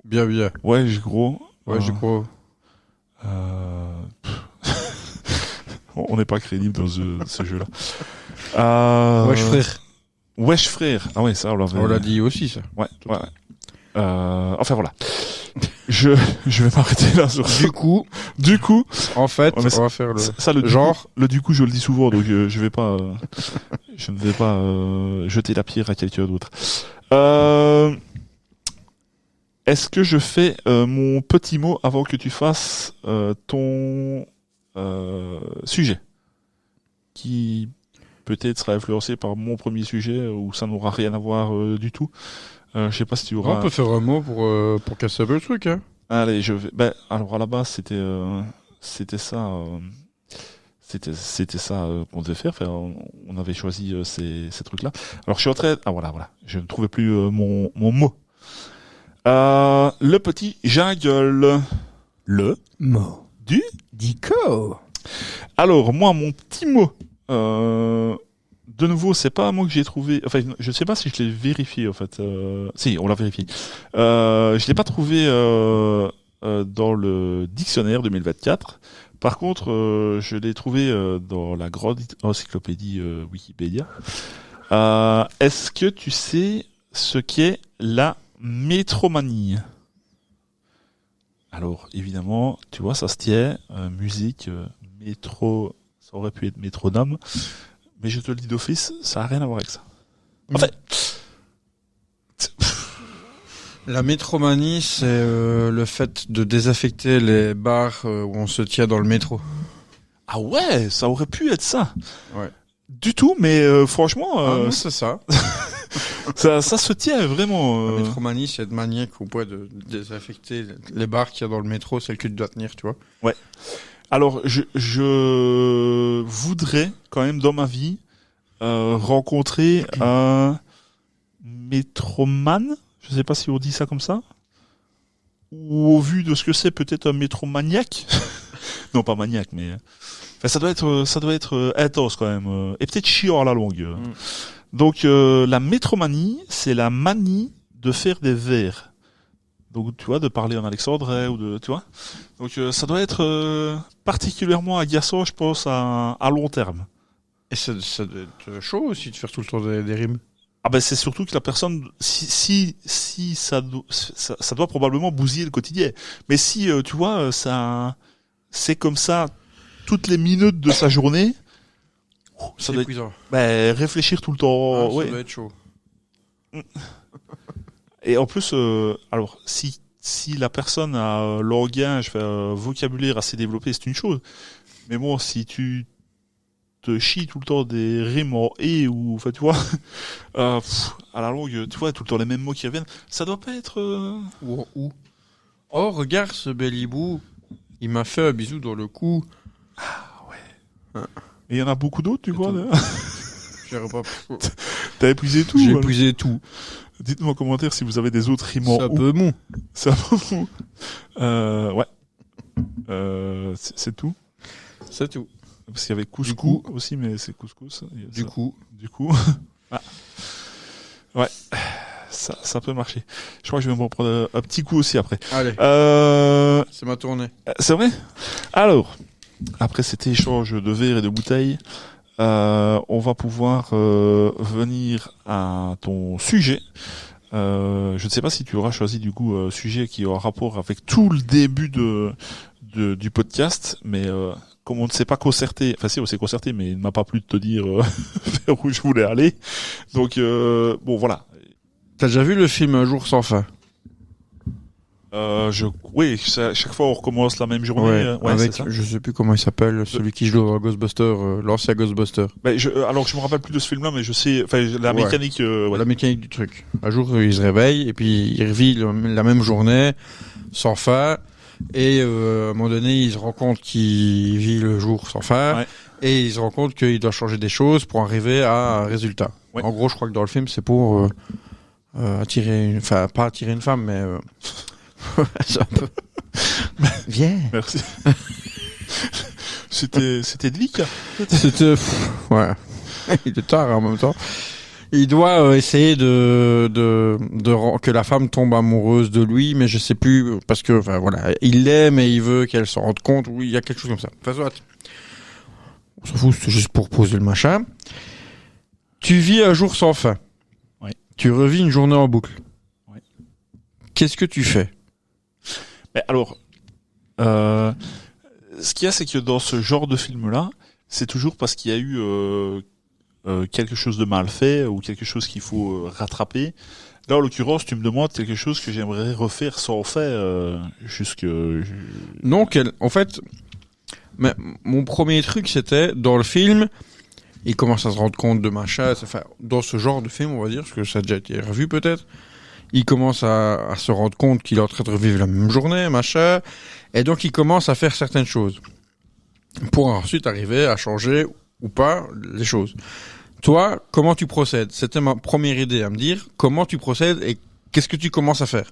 bien. Wesh, gros. Wesh, gros. On n'est pas crédible dans ce jeu-là. Wesh, frère. Wesh, frère. Ah ouais, ça, on l'a dit aussi, ça. Ouais. Enfin, voilà. Je vais m'arrêter là sur Du coup, en fait, on va faire le genre. Du coup, je le dis souvent, donc je ne vais pas jeter la pierre à quelqu'un d'autre. Est-ce que je fais mon petit mot avant que tu fasses ton sujet, qui peut-être sera influencé par mon premier sujet ou ça n'aura rien à voir du tout. Je sais pas si tu auras. On peut faire un mot pour casser un peu le truc, hein. Allez, je vais. Alors à la base c'était ça. C'était ça qu'on devait faire. Enfin, on avait choisi ces trucs-là. Alors je suis en train. Ah voilà. Je ne trouvais plus mon mot. Le petit jungle. Le mot du Dico. Alors moi, mon petit mot. De nouveau, c'est pas un mot que j'ai trouvé. Enfin, je sais pas si je l'ai vérifié en fait. Si, on l'a vérifié. Je l'ai pas trouvé dans le dictionnaire 2024. Par contre, je l'ai trouvé dans la grande encyclopédie Wikipédia. Est-ce que tu sais ce qu'est la métromanie? Alors, évidemment, tu vois, ça se tient. Musique, métro, ça aurait pu être métronome. Mais je te le dis d'office, ça n'a rien à voir avec ça. En fait... La métromanie, c'est le fait de désaffecter les bars où on se tient dans le métro. Ah ouais, ça aurait pu être ça. Ouais. Du tout, mais franchement... non, c'est ça. ça se tient vraiment. La métromanie, c'est de maniaque au point de désaffecter les bars qu'il y a dans le métro, celles que tu dois tenir, tu vois. Ouais. Alors, je voudrais quand même dans ma vie rencontrer un métromane. Je sais pas si on dit ça comme ça. Ou au vu de ce que c'est, peut-être un métromaniaque. Non, pas maniaque, mais enfin, ça doit être intense quand même. Et peut-être chiant à la longue. Donc, la métromanie, c'est la manie de faire des vers. Donc tu vois, de parler en alexandrais ou de, tu vois. Donc ça doit être particulièrement agaçant, je pense, à long terme. Et ça doit être chaud aussi de faire tout le temps des rimes. Ah ben c'est surtout que la personne, si ça doit probablement bousiller le quotidien. Mais si tu vois, ça, c'est comme ça toutes les minutes de sa journée. Ça C'est doit être, épuisant. réfléchir tout le temps. Ça ouais. doit être chaud. Et en plus, alors si la personne a langage, vocabulaire assez développé, c'est une chose. Mais bon, si tu te chies tout le temps des rimes en et ou, enfin tu vois, à la longue, tu vois, tout le temps les mêmes mots qui reviennent, ça doit pas être. Ou. Oh, regarde ce bel hibou. Il m'a fait un bisou dans le cou. Et il y en a beaucoup d'autres, tu C'est vois. tout. Là. J'aurais pas. T'as épuisé tout. J'ai voilà. épuisé tout. Dites-moi en commentaire si vous avez des autres rimes en C'est un ou. peu mou. C'est un peu mou. Ouais. C'est tout. C'est tout. Parce qu'il y avait couscous Du coup. aussi, mais c'est couscous. Du coup. Du coup. Ah. Ouais. Ça peut marcher. Je crois que je vais m'en prendre un petit coup aussi après. Allez, c'est ma tournée. C'est vrai? Alors, après cet échange de verres et de bouteilles, on va pouvoir venir à ton sujet. Je ne sais pas si tu auras choisi du coup un sujet qui aura rapport avec tout le début du podcast, mais comme on ne s'est pas concerté, enfin si on s'est concerté, mais il ne m'a pas plu de te dire vers où je voulais aller. Donc bon voilà. T'as déjà vu le film Un jour sans fin? Oui, chaque fois on recommence la même journée. Ouais, avec, c'est ça. je sais plus comment il s'appelle, celui qui joue dans Ghostbuster, l'ancien Ghostbuster. Ben, alors je me rappelle plus de ce film-là, mais je sais, enfin la Ouais. mécanique. Ouais. La mécanique du truc. Un jour, il se réveille et puis il revit la même journée sans fin. Et à un moment donné, il se rend compte qu'il vit le jour sans fin. Ouais. Et il se rend compte qu'il doit changer des choses pour arriver à un résultat. Ouais. En gros, je crois que dans le film, c'est pour attirer enfin pas attirer une femme, mais c'est un peu... Viens. Merci. C'était délicat. C'était ouais. Il était tard en même temps. Il doit essayer de que la femme tombe amoureuse de lui, mais je sais plus parce que enfin voilà, il l'aime et il veut qu'elle s'en rende compte. Oui, il y a quelque chose comme ça. Enfin, soit. On s'en fout, c'est juste pour poser le machin. Tu vis un jour sans fin. Oui. Tu revis une journée en boucle. Oui. Qu'est-ce que tu fais? Mais alors, ce qu'il y a, c'est que dans ce genre de film-là, c'est toujours parce qu'il y a eu quelque chose de mal fait ou quelque chose qu'il faut rattraper. Là, en l'occurrence, tu me demandes quelque chose que j'aimerais refaire sans faire jusque... Non, en fait, mais mon premier truc, c'était dans le film, il commence à se rendre compte de machin, enfin, dans ce genre de film, on va dire, parce que ça a déjà été revu peut-être, il commence à se rendre compte qu'il est en train de revivre la même journée, machin, et donc il commence à faire certaines choses pour ensuite arriver à changer ou pas les choses. Toi, comment tu procèdes? C'était ma première idée à me dire, comment tu procèdes et qu'est-ce que tu commences à faire?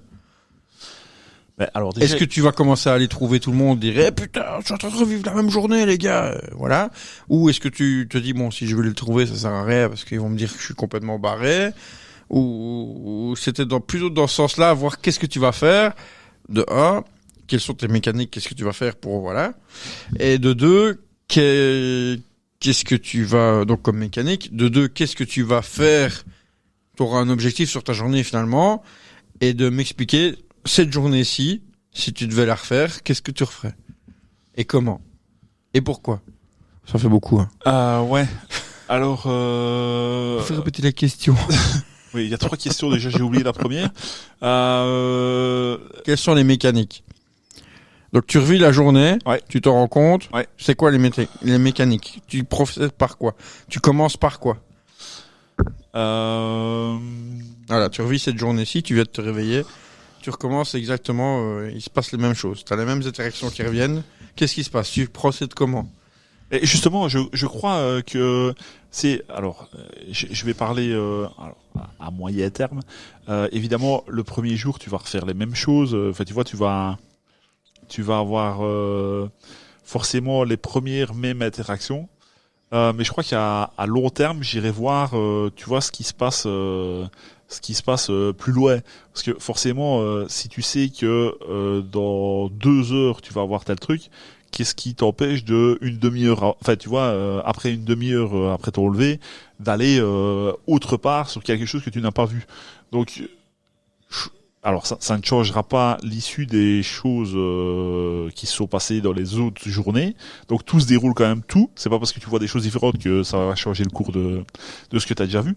Mais alors, déjà... Est-ce que tu vas commencer à aller trouver tout le monde, dire eh putain, je suis en train de revivre la même journée les gars, voilà. Ou est-ce que tu te dis bon, si je veux les trouver, ça sert à rien parce qu'ils vont me dire que je suis complètement barré. Ou c'était plutôt dans ce sens-là, voir qu'est-ce que tu vas faire. De un, quelles sont tes mécaniques, qu'est-ce que tu vas faire pour voilà. Et de deux, qu'est-ce que tu vas donc comme mécanique. De deux, qu'est-ce que tu vas faire. Tu auras un objectif sur ta journée finalement, et de m'expliquer cette journée-ci, si tu devais la refaire, qu'est-ce que tu referais? Et comment? Et pourquoi? Ça fait beaucoup, hein. ouais. Alors... Fais répéter la question. Oui, il y a 3 questions déjà, j'ai oublié la première. Quelles sont les mécaniques? Donc tu revis la journée, Ouais. tu t'en rends compte, Ouais. c'est quoi les mécaniques? Tu procèdes par quoi? Tu commences par quoi? Voilà, tu revis cette journée-ci, tu viens de te réveiller, tu recommences exactement, il se passe les mêmes choses. Tu as les mêmes interactions qui reviennent. Qu'est-ce qui se passe? Tu procèdes comment? Et justement, je crois que c'est... Alors, je vais parler alors, à moyen terme. Évidemment, le premier jour, tu vas refaire les mêmes choses. Enfin, tu vois, tu vas avoir forcément les premières mêmes interactions. Mais je crois qu'à long terme, j'irai voir, tu vois, ce qui se passe ce qui se passe plus loin. Parce que forcément, si tu sais que dans 2 heures tu vas avoir tel truc, qu'est-ce qui t'empêche de une demi-heure, enfin tu vois, après une demi-heure après ton lever, d'aller autre part sur quelque chose que tu n'as pas vu. Donc alors ça ne changera pas l'issue des choses qui se sont passées dans les autres journées. Donc tout se déroule quand même tout. C'est pas parce que tu vois des choses différentes que ça va changer le cours de ce que tu as déjà vu.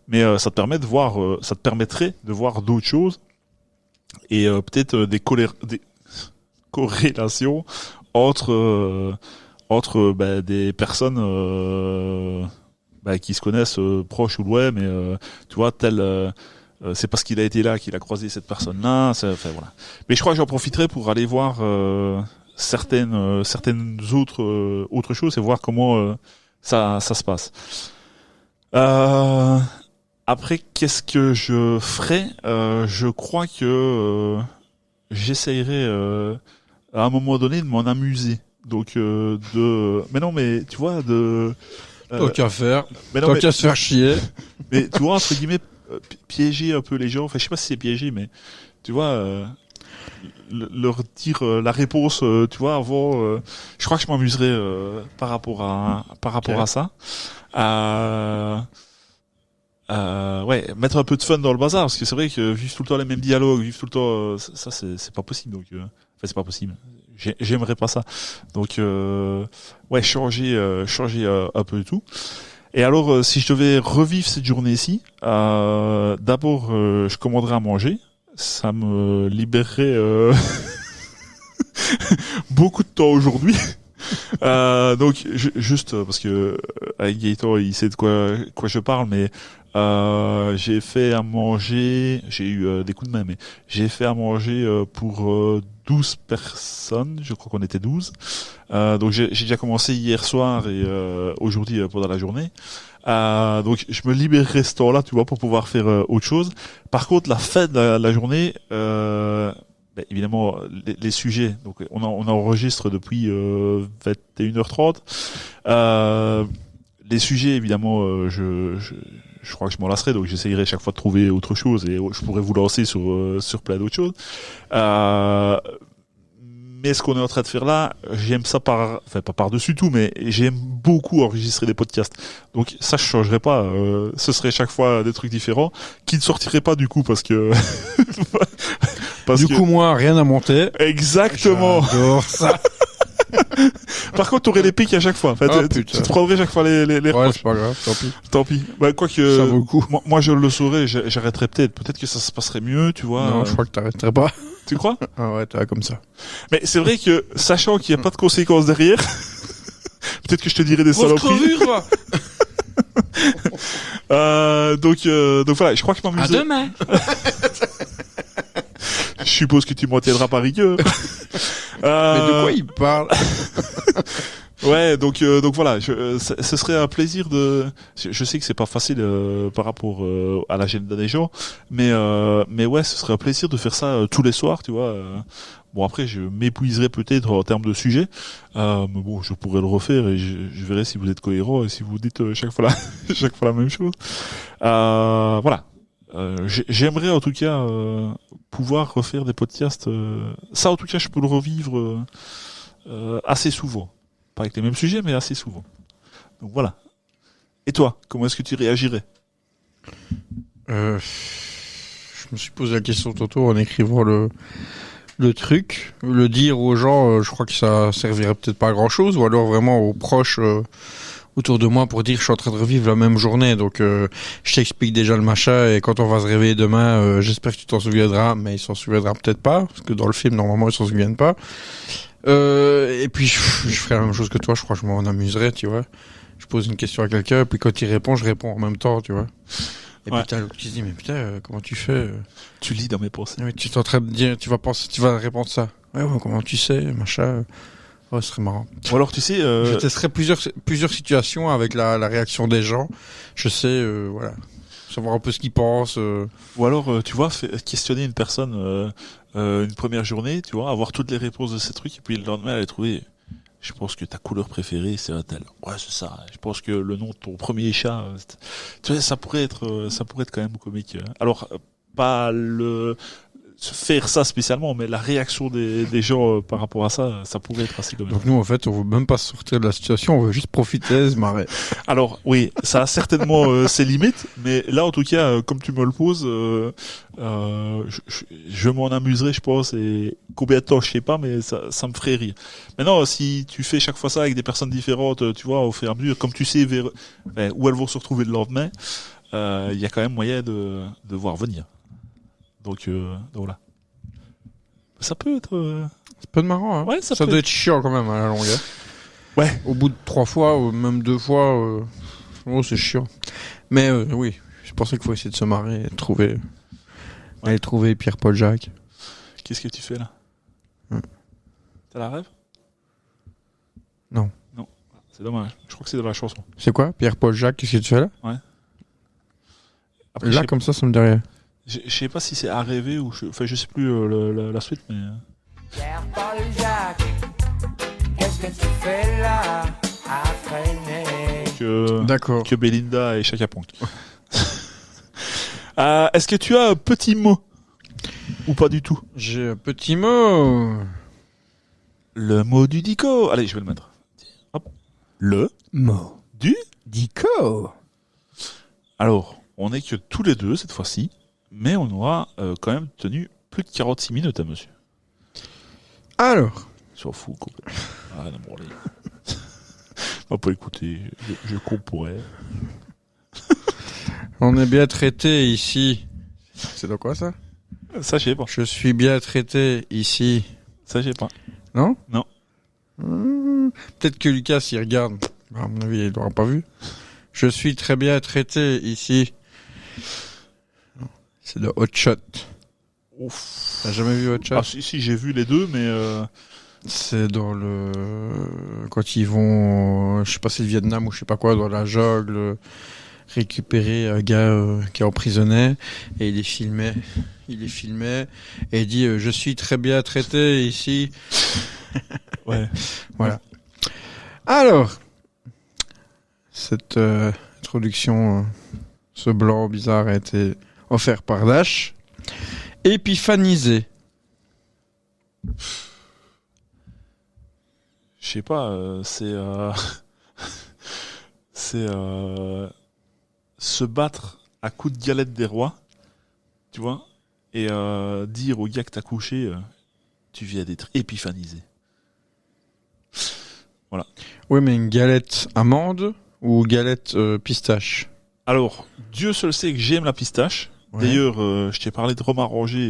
Mais ça te permet de voir, ça te permettrait de voir d'autres choses et peut-être des corrélations entre des personnes qui se connaissent proches ou loin, mais tu vois c'est parce qu'il a été là qu'il a croisé cette personne-là. Enfin voilà. Mais je crois que j'en profiterai pour aller voir certaines autres choses et voir comment ça se passe. Après, qu'est-ce que je ferai? Je crois que j'essayerai à un moment donné de m'en amuser. Donc mais non, mais tu vois Tant qu'à faire, mais non, tant qu'à se faire chier. Mais tu vois, entre guillemets, piéger un peu les gens. Enfin, je sais pas si c'est piéger, mais tu vois, leur dire la réponse, tu vois, avant. Je crois que je m'amuserais par rapport à ça. Ouais, mettre un peu de fun dans le bazar, parce que c'est vrai que vivre tout le temps les mêmes dialogues, vivre tout le temps, ça c'est pas possible. Donc, enfin, c'est pas possible. J'aimerais pas ça. Donc, ouais, changer un peu de tout. Et alors, si je devais revivre cette journée-ci, d'abord, je commanderais à manger. Ça me libérerait beaucoup de temps aujourd'hui. Donc, juste parce que avec Gaëtan, il sait de quoi je parle, mais j'ai fait à manger. J'ai eu des coups de main, mais j'ai fait à manger pour 12 personnes. Je crois qu'on était 12. Donc j'ai déjà commencé hier soir et aujourd'hui pendant la journée. Donc je me libérerai ce temps-là, tu vois, pour pouvoir faire autre chose. Par contre, la fin de la journée, évidemment, les sujets. Donc on enregistre depuis 21h30. Les sujets, évidemment, je crois que je m'en lasserai, donc j'essayerai chaque fois de trouver autre chose et je pourrais vous lancer sur plein d'autres choses. Mais ce qu'on est en train de faire là, j'aime ça pas par-dessus tout, mais j'aime beaucoup enregistrer des podcasts. Donc ça, je changerais pas. Ce serait chaque fois des trucs différents qui ne sortiraient pas du coup parce que coup, moi, rien à monter. Exactement. J'adore ça. Par contre, t'aurais les pics à chaque fois. En fait, tu te prendrais chaque fois les ouais, c'est pas grave, tant pis. Bah, quoi que, ça vaut le coup. Moi, je le saurais, j'arrêterais peut-être que ça se passerait mieux, tu vois. Non, je crois que t'arrêterais pas. Tu crois? Ah ouais, t'es comme ça. Mais c'est vrai que, sachant qu'il n'y a pas de conséquences derrière, peut-être que je te dirais des saloperies. Donc voilà, je crois que je m'amuserai. À demain. Je suppose que tu m'en tiendras par rigueur. Mais de quoi il parle? Ouais, donc voilà, ce serait un plaisir de. Je sais que c'est pas facile par rapport à l'agenda des gens, mais ouais, ce serait un plaisir de faire ça tous les soirs, tu vois. Bon, après, je m'épuiserai peut-être en termes de sujet, mais bon, je pourrais le refaire et je verrai si vous êtes cohérent et si vous dites chaque fois la même chose. Voilà. J'aimerais en tout cas pouvoir refaire des podcasts. Ça, en tout cas, je peux le revivre assez souvent. Pas avec les mêmes sujets, mais assez souvent. Donc voilà. Et toi, comment est-ce que tu réagirais? Je me suis posé la question tantôt en écrivant le truc. Le dire aux gens, je crois que ça servirait peut-être pas à grand-chose, ou alors vraiment aux proches autour de moi pour dire je suis en train de revivre la même journée, donc je t'explique déjà le machin et quand on va se réveiller demain, j'espère que tu t'en souviendras, mais il s'en souviendra peut-être pas, parce que dans le film normalement ils s'en souviennent pas. Et puis je ferai la même chose que toi, je crois que je m'en amuserai, tu vois. Je pose une question à quelqu'un, et puis quand il répond, je réponds en même temps, tu vois. Et puis t'as l'autre qui se dit, mais putain, comment tu fais Tu lis dans mes pensées. Oui, tu es en train de dire, tu vas répondre ça. Ouais, comment tu sais, machin. Ouais, ce serait marrant. Ou alors, tu sais, je testerai plusieurs situations avec la réaction des gens. Je sais, voilà. Savoir un peu ce qu'ils pensent. Ou alors, tu vois, questionner une personne une première journée, tu vois, avoir toutes les réponses de ces trucs, et puis le lendemain, elle a trouvé Je pense que ta couleur préférée, c'est un tel. Ouais, c'est ça. Je pense que le nom de ton premier chat, tu vois, ça pourrait être quand même comique. Alors, pas faire ça spécialement, mais la réaction des gens par rapport à ça, ça pourrait être assez comique. Donc nous, en fait, on veut même pas sortir de la situation, on veut juste profiter, se marrer. Alors, oui, ça a certainement ses limites, mais là, en tout cas, comme tu me le poses, je m'en amuserai, je pense, et combien de temps, je sais pas, mais ça me ferait rire. Maintenant, si tu fais chaque fois ça avec des personnes différentes, tu vois, au fur et à mesure, comme tu sais où elles vont se retrouver le lendemain, il y a quand même moyen de voir venir. Donc voilà. Ça peut être... C'est pas de marrant, hein. Ouais, Ça doit être chiant quand même à la longue. Ouais. Au bout de 3 fois, ou même 2 fois, c'est chiant. Mais oui, je pensais qu'il faut essayer de se marrer et trouver... Aller trouver Pierre-Paul Jacques. Qu'est-ce que tu fais là? T'as la rêve? Non. Non. C'est dommage. Je crois que c'est dans la chanson. C'est quoi? Pierre-Paul Jacques, qu'est-ce que tu fais là? Ouais. Après, Là, comme ça me dit rien. Je sais pas si c'est à rêver ou je sais plus la suite, mais. Pierre-Paul Jacques, qu'est-ce que tu fais là à traîner? D'accord. Que Belinda et Chaka Ponk. Est-ce que tu as un petit mot ou pas du tout? J'ai un petit mot. Le mot du dico. Allez, je vais le mettre. Hop. Le mot du dico. Alors, on n'est que tous les deux cette fois-ci, mais on aura quand même tenu plus de 46 minutes, hein, monsieur. Alors, s'en fout complètement. Ah non, bon, allez. On va pas écouter. Je comprends. on est bien traité ici. C'est dans quoi ça? Ça, je sais pas. Je suis bien traité ici. Ça, je sais pas. Non? Non. Peut-être que Lucas, il regarde. À mon avis, il l'aura pas vu. Je suis très bien traité ici. C'est de Hot Shot. Ouf. T'as jamais vu Hot Shot? Ah, si, j'ai vu les deux, mais C'est dans quand ils vont, je sais pas si c'est le Vietnam ou je sais pas quoi, dans la jungle, récupérer un gars qui est emprisonné, et il les filmait, et il dit je suis très bien traité ici. ouais. Voilà. Alors, cette introduction, ce blanc bizarre a été offert par Dash. Épiphanisé. Je sais pas, c'est se battre à coups de galette des rois, tu vois, et dire au gars que t'as couché, tu viens d'être épiphanisé. Voilà. Oui, mais une galette amande ou galette pistache? Alors, Dieu seul sait que j'aime la pistache. Ouais. D'ailleurs, je t'ai parlé de rhum arrangé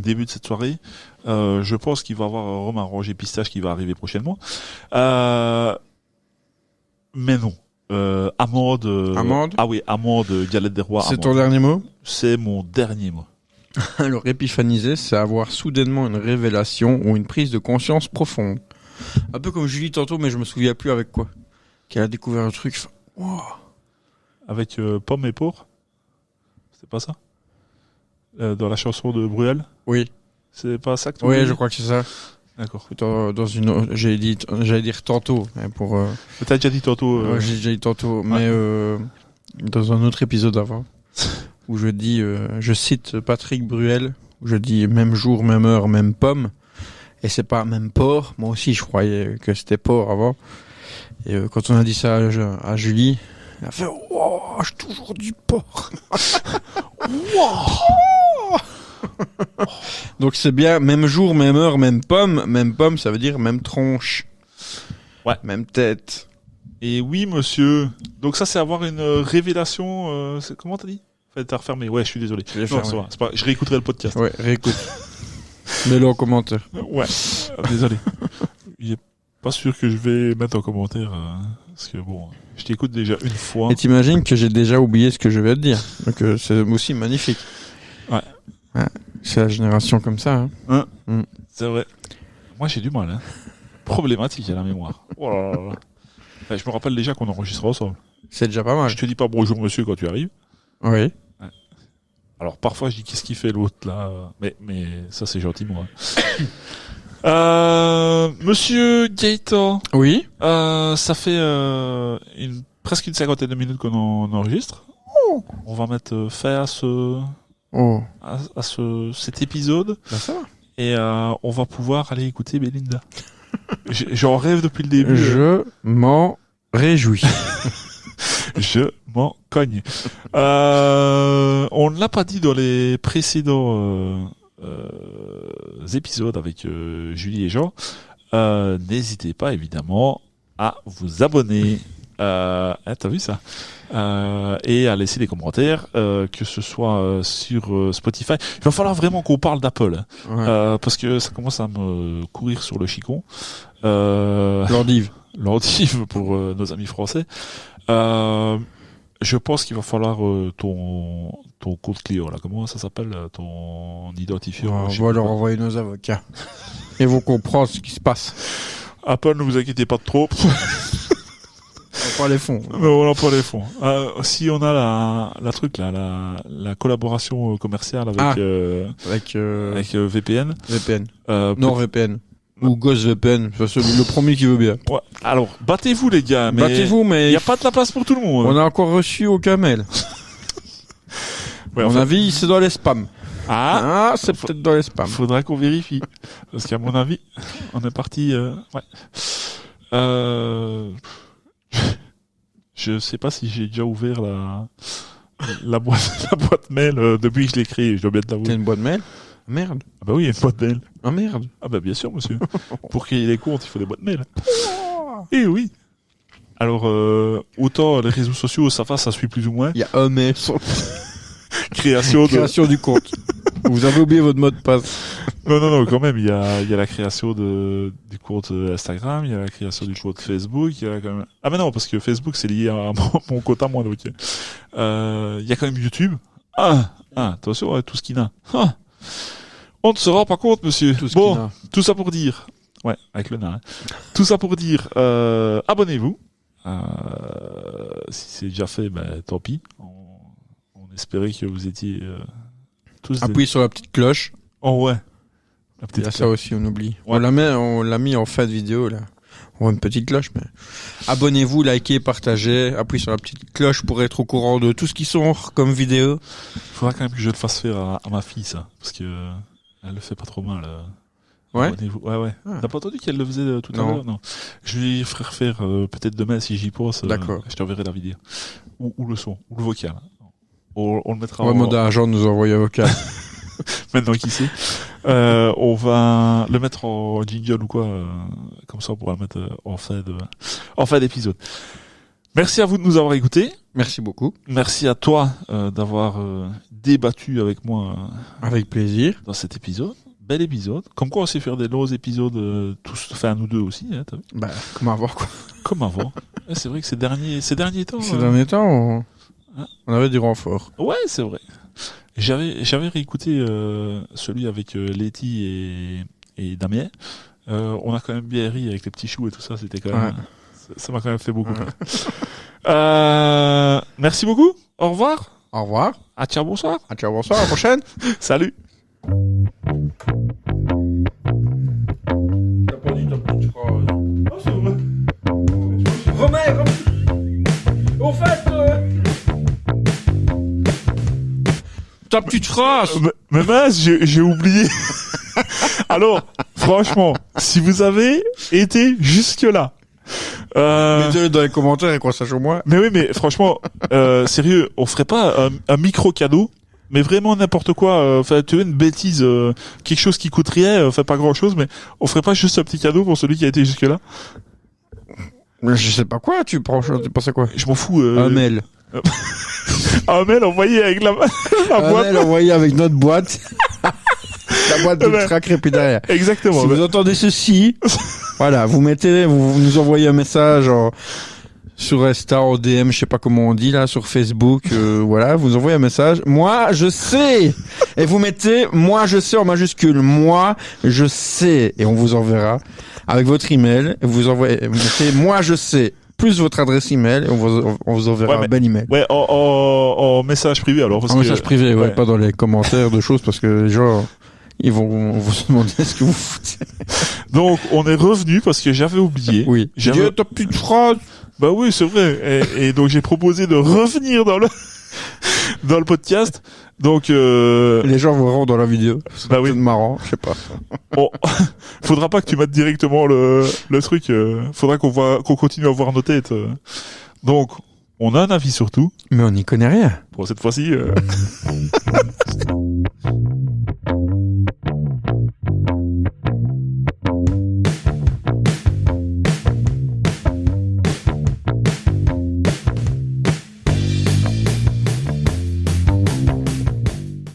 début de cette soirée. Je pense qu'il va y avoir un rhum arrangé pistache qui va arriver prochainement. Mais non. Amande. Amande? Ah oui, amande, galette des rois. C'est amande. ton dernier mot? C'est mon dernier mot. Alors, épiphaniser, c'est avoir soudainement une révélation ou une prise de conscience profonde. Un peu comme Julie tantôt, mais je me souviens plus avec quoi. Qu'elle a découvert un truc. Wow. Avec pomme et porc. C'est pas ça? Dans la chanson de Bruel? Oui. C'est pas ça que tu Oui, je crois que c'est ça. D'accord. Dans une, j'allais dire tantôt, mais pour. T'as déjà dit tantôt. Ouais, j'ai déjà dit tantôt, mais dans un autre épisode avant, où je dis, je cite Patrick Bruel, où je dis même jour, même heure, même pomme, et c'est pas même porc. Moi aussi, je croyais que c'était porc avant. Et quand on a dit ça à Julie, elle a fait « Wow, j'ai toujours du porc !» Wow. Donc c'est bien, même jour, même heure, même pomme. Même pomme, ça veut dire même tronche. Ouais. Même tête. Et oui, monsieur. Donc ça, c'est avoir une révélation. Comment t'as dit? Enfin, t'as refermé. Ouais, je suis désolé. Je l'ai Non, fermé. ça va. C'est pas... Je réécouterai le podcast. Ouais, réécoute. Mets-le en commentaire. Ouais. Désolé. Il est pas sûr que je vais mettre en commentaire. Parce que bon, je t'écoute déjà une fois. Et t'imagines que j'ai déjà oublié ce que je vais te dire. Donc c'est aussi magnifique. Ouais. Ouais. C'est la génération comme ça. Hein. C'est vrai. Moi, j'ai du mal. Hein. Problématique à la mémoire. Oh là là là. Ouais, je me rappelle déjà qu'on enregistre ensemble. C'est déjà pas mal. Je te dis pas bonjour monsieur quand tu arrives. Oui. Ouais. Alors parfois je dis qu'est-ce qu'il fait l'autre là. Mais ça c'est gentil moi. Monsieur Gaëtan, Oui. ça fait presque une cinquantaine de minutes qu'on enregistre. On va mettre fin à cet épisode. Ben ça va. Et on va pouvoir aller écouter Belinda. J'en rêve depuis le début. Je m'en réjouis. Je m'en cogne. On ne l'a pas dit dans les précédents épisodes avec Julie et Jean. N'hésitez pas évidemment à vous abonner. T'as vu ça? Et à laisser des commentaires, que ce soit sur Spotify. Il va falloir vraiment qu'on parle d'Apple, Ouais. parce que ça commence à me courir sur le chicon. L'endive. L'endive pour nos amis français. Je pense qu'il va falloir ton compte client là. Comment ça s'appelle, ton identifiant? On va leur envoyer nos avocats. Ils vont comprendre ce qui se passe. Apple, ne vous inquiétez pas de trop. On pas les fonds. Mais on n'a pas les fonds. Si on a la truc là, la collaboration commerciale avec Avec VPN. VPN. peut- NordVPN. Ou GhostVPN. C'est le premier qui veut bien. Ouais. Alors, battez-vous les gars, mais Battez-vous, il mais n'y a pas de la place pour tout le monde. on a encore reçu aucun mail. Ouais, À mon avis, c'est dans les spams. Ah, C'est peut-être dans les spams. faudra qu'on vérifie. Parce qu'à mon avis, on est parti, ouais. Je sais pas si j'ai déjà ouvert la boîte mail depuis que je l'ai créée, je dois bien T'as t'avouer. une boîte mail? Merde. Ah bah oui, il y a une boîte mail. Ah merde. Ah bah bien sûr, monsieur. Pour qu'il y ait des comptes, il faut des boîtes mail. Eh oui. Alors, autant les réseaux sociaux, ça suit plus ou moins. Il y a un mail sur Création de... création du compte. Vous avez oublié votre mot de passe. Non, quand même, il y a la création du compte Instagram, il y a la création du compte Facebook, il y a quand même... Ah mais non, parce que Facebook, c'est lié à mon compte à moi, donc... il y a quand même YouTube. Attention, ouais, tout ce qu'il a. On ne se rend pas compte, monsieur. Tout ce Bon, qu'il a. tout ça pour dire... Ouais, avec le nain. Hein. Tout ça pour dire, abonnez-vous. Si c'est déjà fait, ben, tant pis. On espérait que vous étiez tous... Appuyez sur la petite cloche. Oh ouais. La Il y petite a ça aussi, on oublie. Ouais. On l'a mis en fin de vidéo, là. On voit une petite cloche, mais... Abonnez-vous, likez, partagez, appuyez sur la petite cloche pour être au courant de tout ce qui sort comme vidéo. Faudra quand même que je le fasse faire à ma fille, ça. Parce que elle le fait pas trop mal. Ouais? Abonnez-vous. Ouais. Ah. T'as pas entendu qu'elle le faisait tout à Non. l'heure? Non. Je vais lui ferai refaire peut-être demain si j'y pense. D'accord. Je t'enverrai la vidéo. Ou le son, ou le vocal. On le mettra On va demander à Jean de nous envoyer un vocal. maintenant qu'il sait. On va le mettre en jingle ou quoi. Comme ça, on pourra le mettre en fin d'épisode. Merci à vous de nous avoir écoutés. Merci beaucoup. Merci à toi d'avoir débattu avec moi Avec plaisir. dans cet épisode. Bel épisode. Comme quoi on sait faire des longs épisodes tous, enfin nous deux aussi, hein, t'as vu. Bah, comment avoir, quoi. Comme avant. Ouais, c'est vrai que ces derniers temps. Ces derniers temps, on avait du renfort. Ouais, c'est vrai. J'avais réécouté celui avec Letty et Damien. On a quand même bien ri avec les petits choux et tout ça. C'était quand même. Ça m'a quand même fait beaucoup. Ouais. Merci beaucoup. Au revoir. Au revoir. À ciao, bonsoir. À ciao, bonsoir, à la prochaine. Salut. T'as pas dit ta petite phrase. Remets. Au fait, ta petite phrase. Mais mince, j'ai oublié. Alors, franchement, si vous avez été jusque-là, Mettez-le dans les commentaires et qu'on sache au moins. mais oui, mais franchement, sérieux, on ferait pas un micro cadeau, mais vraiment n'importe quoi. Enfin, tu veux une bêtise, quelque chose qui coûte rien, enfin pas grand-chose, mais on ferait pas juste un petit cadeau pour celui qui a été jusque-là. Je sais pas quoi, tu penses à quoi? Je m'en fous. Un mail. Un mail envoyé avec la Un boîte. mail envoyé avec notre boîte. La boîte de Ben, track puis derrière. Exactement. Si vous entendez ceci, voilà, vous nous envoyez un message sur Insta, en DM, je sais pas comment on dit là, sur Facebook, voilà, vous envoyez un message. Moi, je sais. Et vous mettez moi je sais en majuscule. Moi, je sais. Et on vous enverra avec votre email. Et vous mettez moi je sais plus votre adresse email et on vous enverra Ouais, un bel email. Ouais, en message privé alors. Parce En que, message privé, ouais, pas dans les commentaires de choses parce que genre Ils vont se demander ce que vous foutez. Donc, on est revenu parce que j'avais oublié. Oui. J'avais... T'as plus de phrase. Bah oui, c'est vrai. Et donc, j'ai proposé de revenir dans le podcast. Donc, Les gens verront dans la vidéo. Bah oui. C'est marrant, je sais pas. bon, faudra pas que tu mettes directement le truc. Faudra qu'on continue à voir nos têtes. Donc, on a un avis sur tout. Mais on n'y connaît rien. Bon, cette fois-ci.